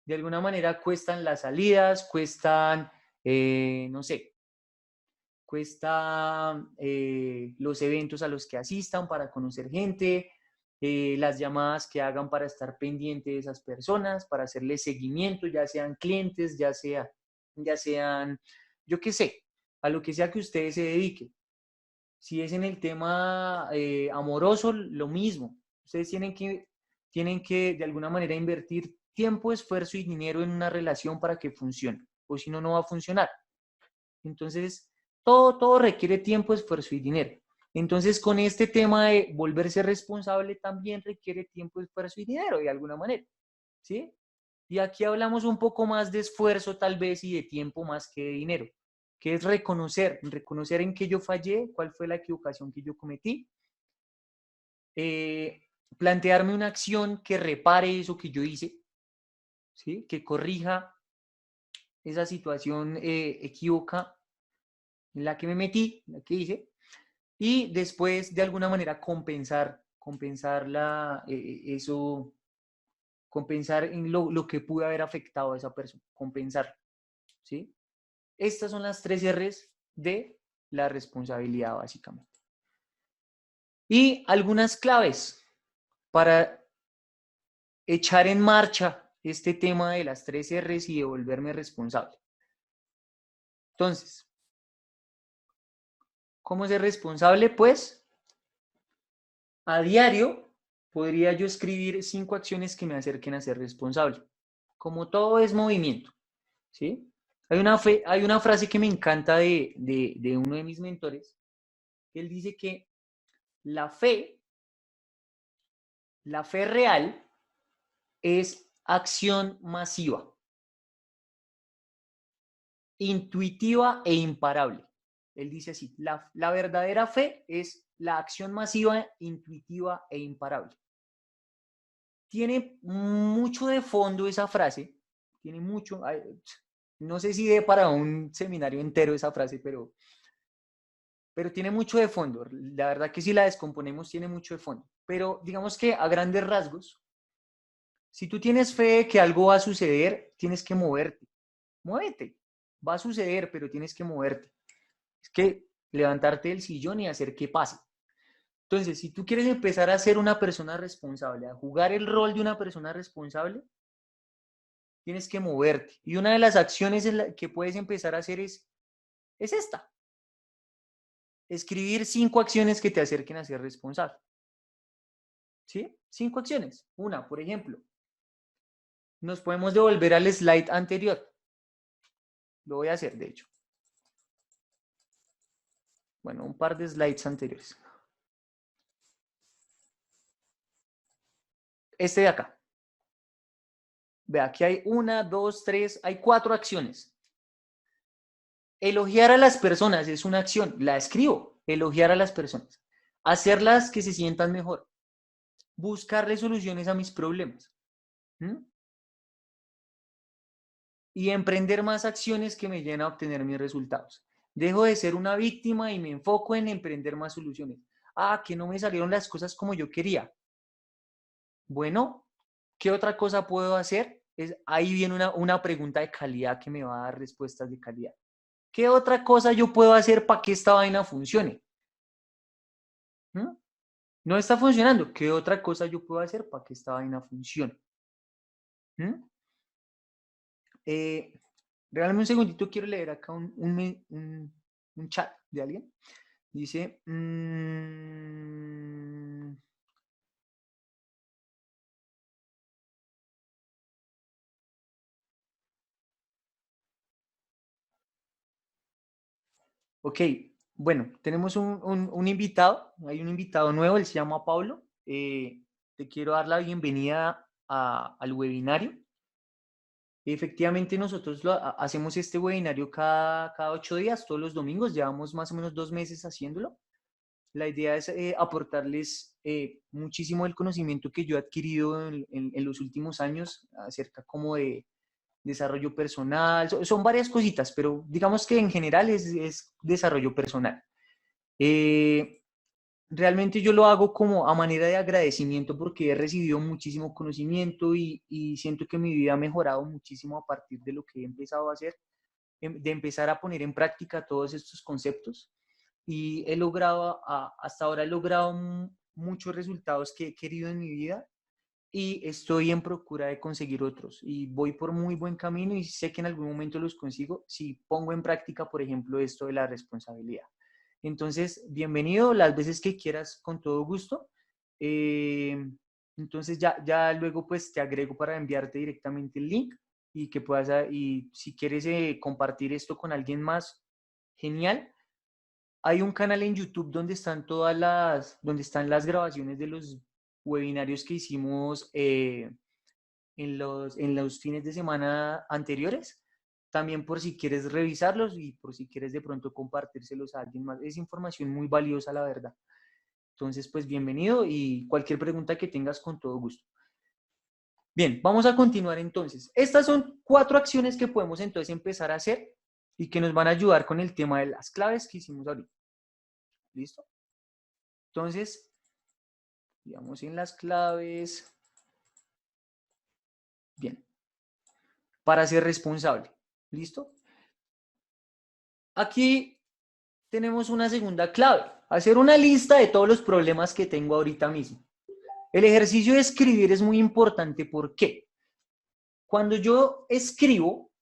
De alguna manera cuestan las salidas, cuestan, no sé, cuesta los eventos a los que asistan para conocer gente, las llamadas que hagan para estar pendiente de esas personas, para hacerles seguimiento, ya sean clientes, ya sean, yo qué sé, a lo que sea que ustedes se dediquen. Si es en el tema amoroso, lo mismo. Ustedes tienen que de alguna manera invertir tiempo, esfuerzo y dinero en una relación para que funcione, o si no, no va a funcionar. Entonces, todo requiere tiempo, esfuerzo y dinero. Entonces, con este tema de volverse responsable también requiere tiempo, esfuerzo y dinero de alguna manera, ¿sí? Y aquí hablamos un poco más de esfuerzo tal vez y de tiempo más que de dinero, que es reconocer en qué yo fallé, cuál fue la equivocación que yo cometí, eh, plantearme una acción que repare eso que yo hice, ¿sí? Que corrija esa situación equívoca en la que me metí, en la que hice, y después de alguna manera compensar eso, compensar en lo que pudo haber afectado a esa persona, compensar, ¿sí? Estas son las 3 R's de la responsabilidad, básicamente. Y algunas claves para echar en marcha este tema de las 3 R's y de volverme responsable. Entonces, ¿cómo ser responsable? Pues, a diario podría yo escribir 5 acciones que me acerquen a ser responsable. Como todo es movimiento, ¿sí? Hay una frase que me encanta de uno de mis mentores. Él dice que la fe, la fe real es acción masiva, intuitiva e imparable. Él dice así, la verdadera fe es la acción masiva, intuitiva e imparable. Tiene mucho de fondo esa frase, tiene mucho, no sé si de para un seminario entero esa frase, pero tiene mucho de fondo. La verdad que si la descomponemos tiene mucho de fondo. Pero digamos que a grandes rasgos, Si tú tienes fe de que algo va a suceder, tienes que moverte. Muévete. Va a suceder, pero tienes que moverte. Es que levantarte del sillón y hacer que pase. Entonces, si tú quieres empezar a ser una persona responsable, a jugar el rol de una persona responsable, tienes que moverte. Y una de las acciones que puedes empezar a hacer es esta. Escribir 5 acciones que te acerquen a ser responsable. ¿Sí? 5 acciones. Una, por ejemplo, nos podemos devolver al slide anterior. Lo voy a hacer, de hecho. Bueno, un par de slides anteriores. Este de acá. Ve, aquí hay 1, 2, 3, hay 4 acciones. Elogiar a las personas es una acción. La escribo. Elogiar a las personas. Hacerlas que se sientan mejor. Buscarle soluciones a mis problemas. ¿Mm? Y emprender más acciones que me lleven a obtener mis resultados. Dejo de ser una víctima y me enfoco en emprender más soluciones. Ah, que no me salieron las cosas como yo quería. Bueno, ¿qué otra cosa puedo hacer? Ahí viene una pregunta de calidad que me va a dar respuestas de calidad. ¿Qué otra cosa yo puedo hacer para que esta vaina funcione? ¿Mm? No está funcionando. ¿Qué otra cosa yo puedo hacer para que esta vaina funcione? ¿Mm? Regálame un segundito, quiero leer acá un chat de alguien. Dice, ok, bueno, tenemos un invitado, hay un invitado nuevo, él se llama Pablo. Te quiero dar la bienvenida al webinario. Efectivamente, nosotros hacemos este webinario cada 8 días, todos los domingos, llevamos más o menos 2 meses haciéndolo. La idea es aportarles muchísimo del conocimiento que yo he adquirido en los últimos años acerca como de desarrollo personal. Son varias cositas, pero digamos que en general es desarrollo personal. Eh, Realmente yo lo hago como a manera de agradecimiento porque he recibido muchísimo conocimiento y siento que mi vida ha mejorado muchísimo a partir de lo que he empezado a hacer, de empezar a poner en práctica todos estos conceptos. Y he logrado, hasta ahora he logrado muchos resultados que he querido en mi vida y estoy en procura de conseguir otros. Y voy por muy buen camino y sé que en algún momento los consigo si pongo en práctica, por ejemplo, esto de la responsabilidad. Entonces, bienvenido las veces que quieras, con todo gusto. Entonces, ya luego pues te agrego para enviarte directamente el link y que puedas, y si quieres compartir esto con alguien más, genial. Hay un canal en YouTube donde están donde están las grabaciones de los webinarios que hicimos en los fines de semana anteriores. También por si quieres revisarlos y por si quieres de pronto compartírselos a alguien más. Es información muy valiosa, la verdad. Entonces, pues bienvenido y cualquier pregunta que tengas con todo gusto. Bien, vamos a continuar entonces. Estas son 4 acciones que podemos entonces empezar a hacer y que nos van a ayudar con el tema de las claves que hicimos ahorita. ¿Listo? Entonces, digamos en las claves. Bien, para ser responsable. ¿Listo? Aquí tenemos una segunda clave. Hacer una lista de todos los problemas que tengo ahorita mismo. El ejercicio de escribir es muy importante. ¿Por qué? Cuando yo escribo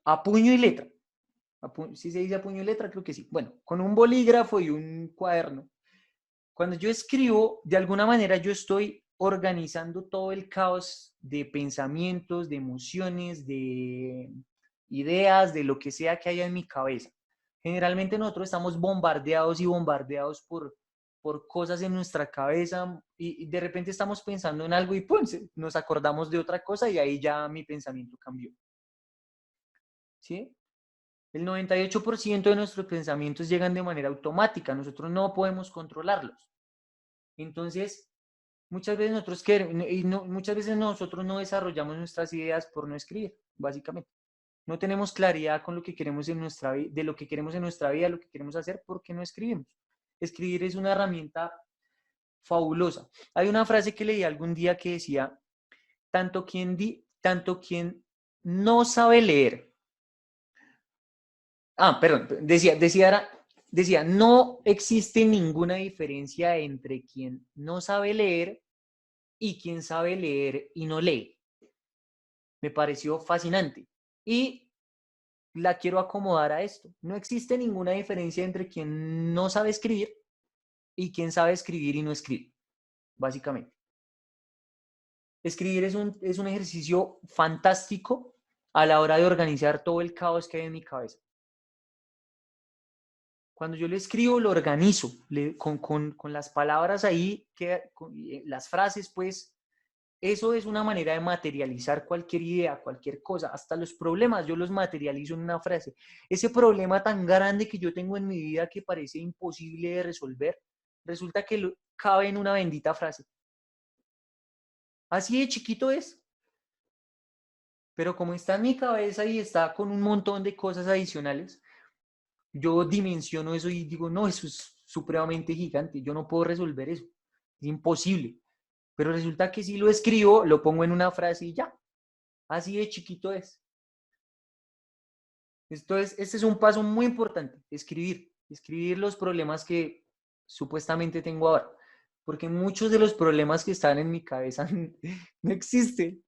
a puño y letra, ¿sí se dice a puño y letra? Creo que sí. Bueno, con un bolígrafo y un cuaderno. Cuando yo escribo, de alguna manera yo estoy organizando todo el caos de pensamientos, de emociones, de ideas, de lo que sea que haya en mi cabeza. Generalmente nosotros estamos bombardeados y bombardeados por cosas en nuestra cabeza y de repente estamos pensando en algo y pues nos acordamos de otra cosa y ahí ya mi pensamiento cambió. ¿Sí? El 98% de nuestros pensamientos llegan de manera automática, nosotros no podemos controlarlos. Entonces, muchas veces muchas veces nosotros no desarrollamos nuestras ideas por no escribir, básicamente. No tenemos claridad con lo que queremos en nuestra vida, de lo que queremos en nuestra vida, lo que queremos hacer, porque no escribimos. Escribir es una herramienta fabulosa. Hay una frase que leí algún día que decía, tanto quien no sabe leer. Perdón, decía, no existe ninguna diferencia entre quien no sabe leer y quien sabe leer y no lee. Me pareció fascinante. Y la quiero acomodar a esto. No existe ninguna diferencia entre quien no sabe escribir y quien sabe escribir y no escribe, básicamente. Escribir es un ejercicio fantástico a la hora de organizar todo el caos que hay en mi cabeza. Cuando yo le escribo, lo organizo con las palabras ahí, las frases, pues, eso es una manera de materializar cualquier idea, cualquier cosa, hasta los problemas, yo los materializo en una frase. Ese problema tan grande que yo tengo en mi vida que parece imposible de resolver, resulta que cabe en una bendita frase. Así de chiquito es. Pero como está en mi cabeza y está con un montón de cosas adicionales, yo dimensiono eso y digo, no, eso es supremamente gigante, yo no puedo resolver eso, es imposible. Pero resulta que si lo escribo, lo pongo en una frase y ya, así de chiquito es. Este es un paso muy importante, escribir los problemas que supuestamente tengo ahora, porque muchos de los problemas que están en mi cabeza no existen.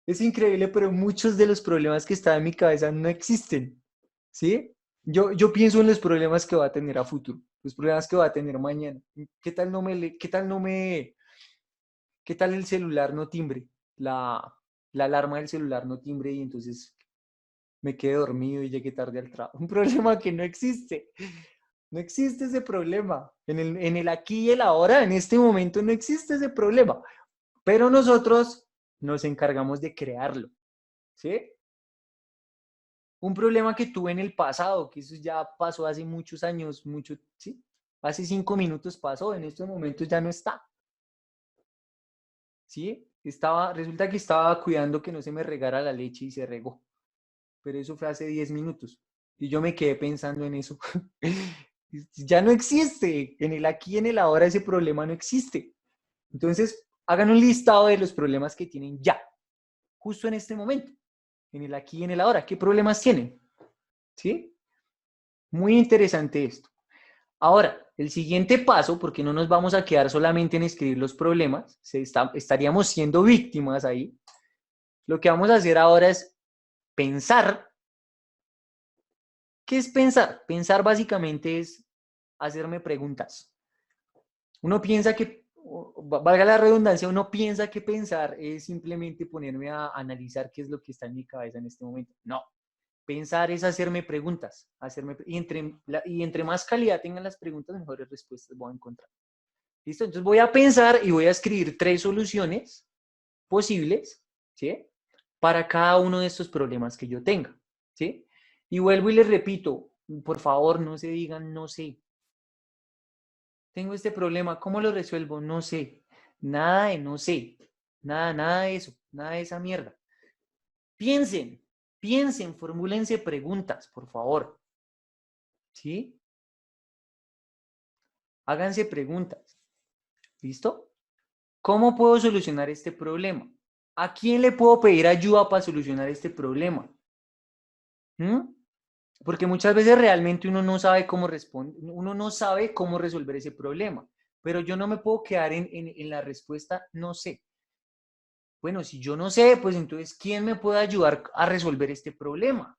Es increíble, pero muchos de los problemas que están en mi cabeza no existen, ¿sí? Yo pienso en los problemas que va a tener a futuro, los problemas que va a tener mañana. ¿Qué tal el celular no timbre? La alarma del celular no timbre y entonces me quedé dormido y llegué tarde al trabajo. Un problema que no existe. No existe ese problema. En el aquí y el ahora, en este momento, no existe ese problema. Pero nosotros nos encargamos de crearlo, ¿sí? Un problema que tuve en el pasado, que eso ya pasó hace muchos años, ¿sí? Hace 5 minutos pasó, en estos momentos ya no está, ¿sí? Resulta que estaba cuidando que no se me regara la leche y se regó, pero eso fue hace 10 minutos y yo me quedé pensando en eso. Ya no existe, en el aquí y en el ahora ese problema no existe. Entonces, hagan un listado de los problemas que tienen ya, justo en este momento, en el aquí y en el ahora. ¿Qué problemas tienen? ¿Sí? Muy interesante esto. Ahora, el siguiente paso, porque no nos vamos a quedar solamente en escribir los problemas, estaríamos siendo víctimas ahí. Lo que vamos a hacer ahora es pensar. ¿Qué es pensar? Pensar básicamente es hacerme preguntas. Uno piensa que, valga la redundancia, uno piensa que pensar es simplemente ponerme a analizar qué es lo que está en mi cabeza en este momento. No, pensar es hacerme preguntas, y entre más calidad tengan las preguntas, mejores respuestas voy a encontrar. ¿Listo? Entonces voy a pensar y voy a escribir 3 soluciones posibles, ¿sí? Para cada uno de estos problemas que yo tenga, ¿sí? Y vuelvo y les repito, por favor, no se digan no sé. Tengo este problema, ¿cómo lo resuelvo? No sé. Nada de no sé. Nada de eso, nada de esa mierda. Piensen, formúlense preguntas, por favor. ¿Sí? Háganse preguntas. ¿Listo? ¿Cómo puedo solucionar este problema? ¿A quién le puedo pedir ayuda para solucionar este problema? ¿Mm? Porque muchas veces realmente uno no sabe cómo responder, uno no sabe cómo resolver ese problema. Pero yo no me puedo quedar en la respuesta no sé. Bueno, si yo no sé, pues entonces, ¿quién me puede ayudar a resolver este problema?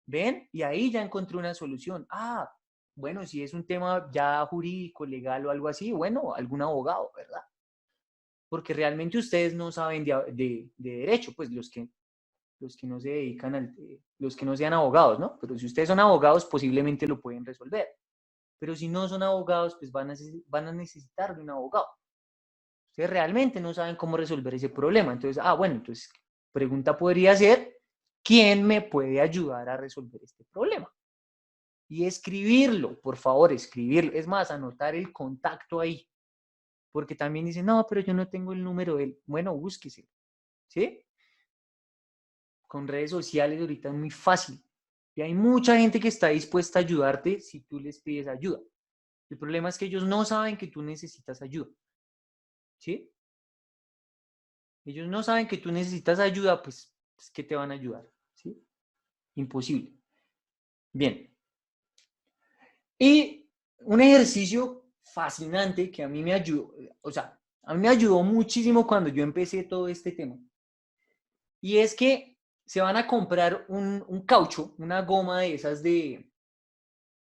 ¿Ven? Y ahí ya encontré una solución. Bueno, si es un tema ya jurídico, legal o algo así, bueno, algún abogado, ¿verdad? Porque realmente ustedes no saben de derecho, pues los que no se dedican los que no sean abogados, ¿no? Pero si ustedes son abogados, posiblemente lo pueden resolver. Pero si no son abogados, pues van a necesitar de un abogado. Ustedes realmente no saben cómo resolver ese problema. Entonces, bueno, entonces, pregunta podría ser, ¿quién me puede ayudar a resolver este problema? Y escribirlo, por favor, escribirlo. Es más, anotar el contacto ahí. Porque también dicen, no, pero yo no tengo el número de él. Bueno, búsquese. ¿Sí? Con redes sociales ahorita es muy fácil. Y hay mucha gente que está dispuesta a ayudarte si tú les pides ayuda. El problema es que ellos no saben que tú necesitas ayuda. ¿sí? Ellos no saben que tú necesitas ayuda, pues, ¿qué te van a ayudar? ¿Sí? Imposible. Bien. Y un ejercicio fascinante que a mí me ayudó, o sea, a mí me ayudó muchísimo cuando yo empecé todo este tema. Y es que se van a comprar un caucho, una goma de esas de,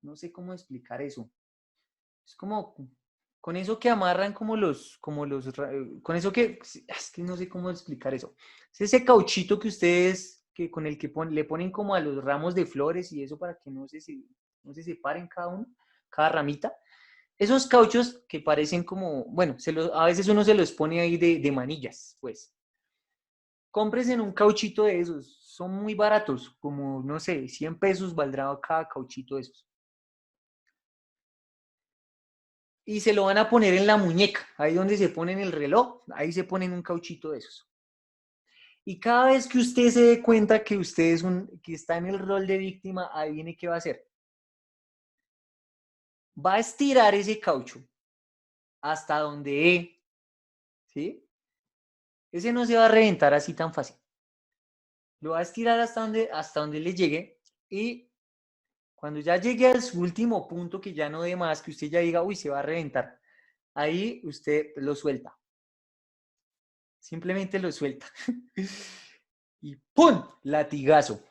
no sé cómo explicar eso. Es como con eso que amarran con eso que, es que no sé cómo explicar eso. Es ese cauchito que ustedes, que con el que le ponen como a los ramos de flores y eso para que no se separen cada uno, cada ramita. Esos cauchos que parecen como, bueno, a veces uno se los pone ahí de manillas, pues. Compres en un cauchito de esos, son muy baratos, como, no sé, 100 pesos valdrá cada cauchito de esos. Y se lo van a poner en la muñeca, ahí donde se ponen el reloj, ahí se ponen un cauchito de esos. Y cada vez que usted se dé cuenta que usted que está en el rol de víctima, ahí viene qué va a hacer. Va a estirar ese caucho hasta donde, ¿sí? Ese no se va a reventar así tan fácil. Lo va a estirar hasta donde le llegue y cuando ya llegue a su último punto, que ya no dé más, que usted ya diga, uy, se va a reventar, ahí usted lo suelta. Simplemente lo suelta. Y ¡pum! Latigazo.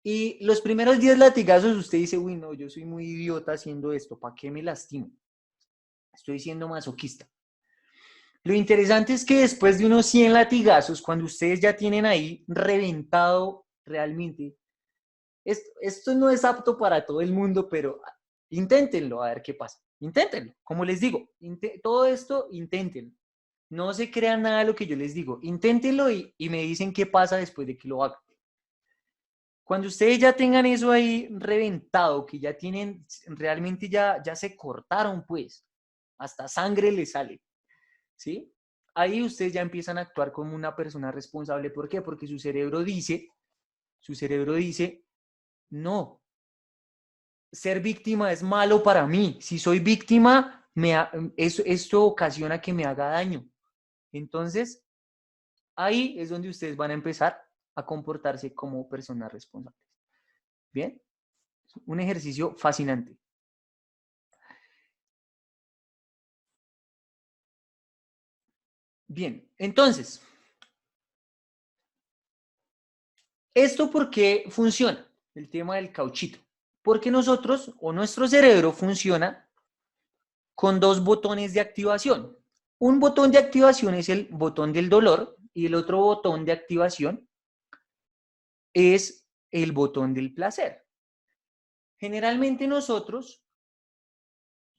Y los primeros 10 latigazos usted dice, uy, no, yo soy muy idiota haciendo esto, ¿para qué me lastimo? Estoy siendo masoquista. Lo interesante es que después de unos 100 latigazos, cuando ustedes ya tienen ahí reventado realmente, esto no es apto para todo el mundo, pero inténtenlo a ver qué pasa. Inténtenlo, como les digo, todo esto inténtenlo. No se crean nada de lo que yo les digo. Inténtenlo y me dicen qué pasa después de que lo hagan. Cuando ustedes ya tengan eso ahí reventado, que ya tienen, realmente ya se cortaron, pues, hasta sangre les sale, ¿sí? Ahí ustedes ya empiezan a actuar como una persona responsable. ¿Por qué? Porque su cerebro dice, no, ser víctima es malo para mí. Si soy víctima, esto ocasiona que me haga daño. Entonces, ahí es donde ustedes van a empezar a comportarse como personas responsables. Bien, un ejercicio fascinante. Bien, entonces, ¿esto por qué funciona? El tema del cauchito. Porque nosotros o nuestro cerebro funciona con dos botones de activación. Un botón de activación es el botón del dolor y el otro botón de activación es el botón del placer. Generalmente nosotros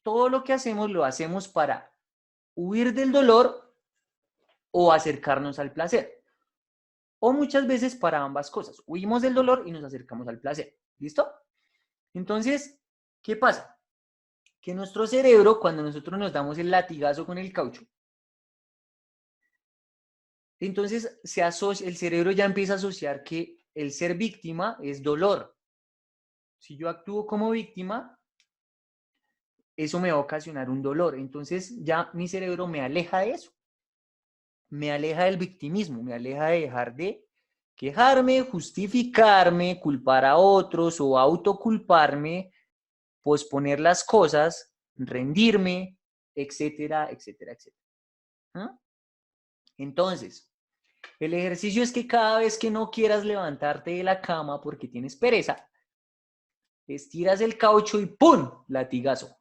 todo lo que hacemos lo hacemos para huir del dolor o acercarnos al placer. O muchas veces para ambas cosas. Huimos del dolor y nos acercamos al placer. ¿Listo? Entonces, ¿qué pasa? Que nuestro cerebro, cuando nosotros nos damos el latigazo con el caucho, entonces el cerebro ya empieza a asociar que el ser víctima es dolor. Si yo actúo como víctima, eso me va a ocasionar un dolor. Entonces ya mi cerebro me aleja de eso. Me aleja del victimismo, me aleja de dejar de quejarme, justificarme, culpar a otros o autoculparme, posponer las cosas, rendirme, etcétera, etcétera, etcétera. ¿Ah? Entonces, el ejercicio es que cada vez que no quieras levantarte de la cama porque tienes pereza, estiras el caucho y ¡pum! Latigazo.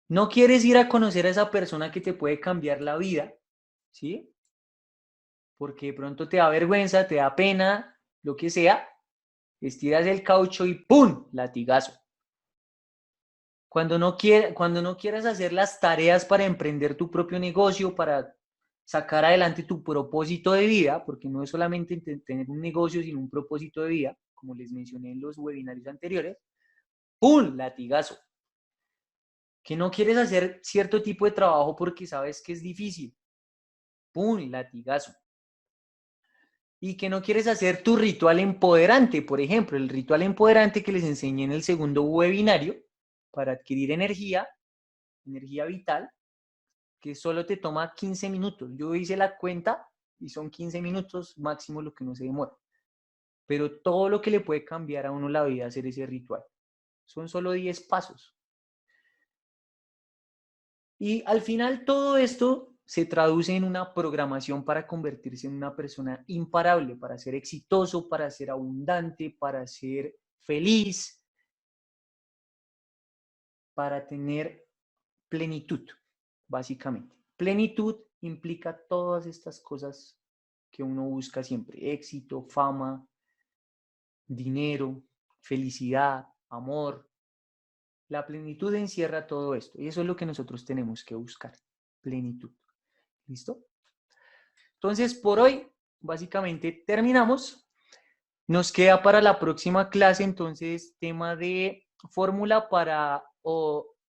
No quieres ir a conocer a esa persona que te puede cambiar la vida, ¿sí? Porque de pronto te da vergüenza, te da pena, lo que sea, estiras el caucho y ¡pum! Latigazo. Cuando no quieras hacer las tareas para emprender tu propio negocio, para sacar adelante tu propósito de vida, porque no es solamente tener un negocio, sino un propósito de vida, como les mencioné en los webinarios anteriores, ¡pum! Latigazo. Que no quieres hacer cierto tipo de trabajo porque sabes que es difícil, ¡pum! Latigazo. Y que no quieres hacer tu ritual empoderante, por ejemplo, el ritual empoderante que les enseñé en el segundo webinario para adquirir energía vital, que solo te toma 15 minutos. Yo hice la cuenta y son 15 minutos máximo lo que uno se demora. Pero todo lo que le puede cambiar a uno la vida hacer ese ritual. Son solo 10 pasos. Y al final todo esto se traduce en una programación para convertirse en una persona imparable, para ser exitoso, para ser abundante, para ser feliz, para tener plenitud, básicamente. Plenitud implica todas estas cosas que uno busca siempre: éxito, fama, dinero, felicidad, amor. La plenitud encierra todo esto y eso es lo que nosotros tenemos que buscar, plenitud. ¿Listo? Entonces, por hoy, básicamente terminamos. Nos queda para la próxima clase, entonces, tema de fórmula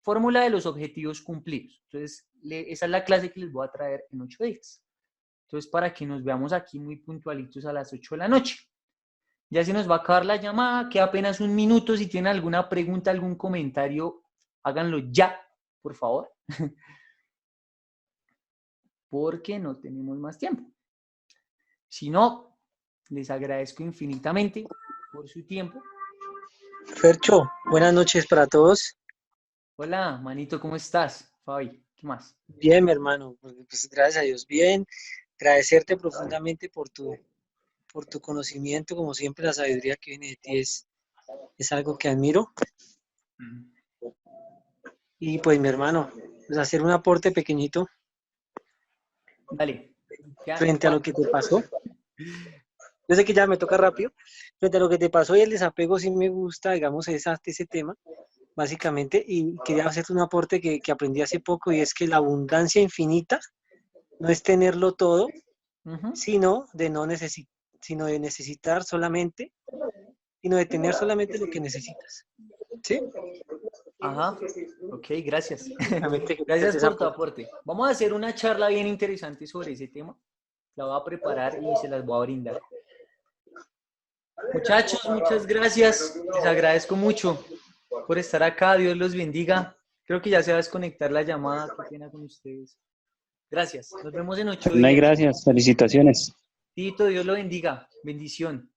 fórmula de los objetivos cumplidos. Entonces, esa es la clase que les voy a traer en 8 días. Entonces, para que nos veamos aquí muy puntualitos a las 8 de la noche. Ya se nos va a acabar la llamada, queda apenas un minuto. Si tienen alguna pregunta, algún comentario, háganlo ya, por favor. Porque no tenemos más tiempo. Si no, les agradezco infinitamente por su tiempo. Fercho, buenas noches para todos. Hola, manito, ¿cómo estás? Fabi, ¿qué más? Bien, mi hermano, pues gracias a Dios, bien. Agradecerte profundamente por tu conocimiento, como siempre, la sabiduría que viene de ti es algo que admiro. Y pues, mi hermano, pues hacer un aporte pequeñito Dale. frente a lo que te pasó. Yo sé que ya me toca rápido. Frente a lo que te pasó y el desapego, sí me gusta, digamos, ese tema, básicamente. Y quería hacerte un aporte que aprendí hace poco, y es que la abundancia infinita no es tenerlo todo, sino de necesitar solamente, sino de tener solamente lo que necesitas. ¿Sí? Ajá. Ok, gracias. Básicamente, Gracias esa por tu aporte. aporte. Vamos a hacer una charla bien interesante sobre ese tema. La voy a preparar y se las voy a brindar. Muchachos, muchas gracias. Les agradezco mucho por estar acá. Dios los bendiga. Creo que ya se va a desconectar la llamada. Qué pena con ustedes. Gracias. Nos vemos en 8 No hay días. gracias, felicitaciones. Tito, Dios lo bendiga. Bendición.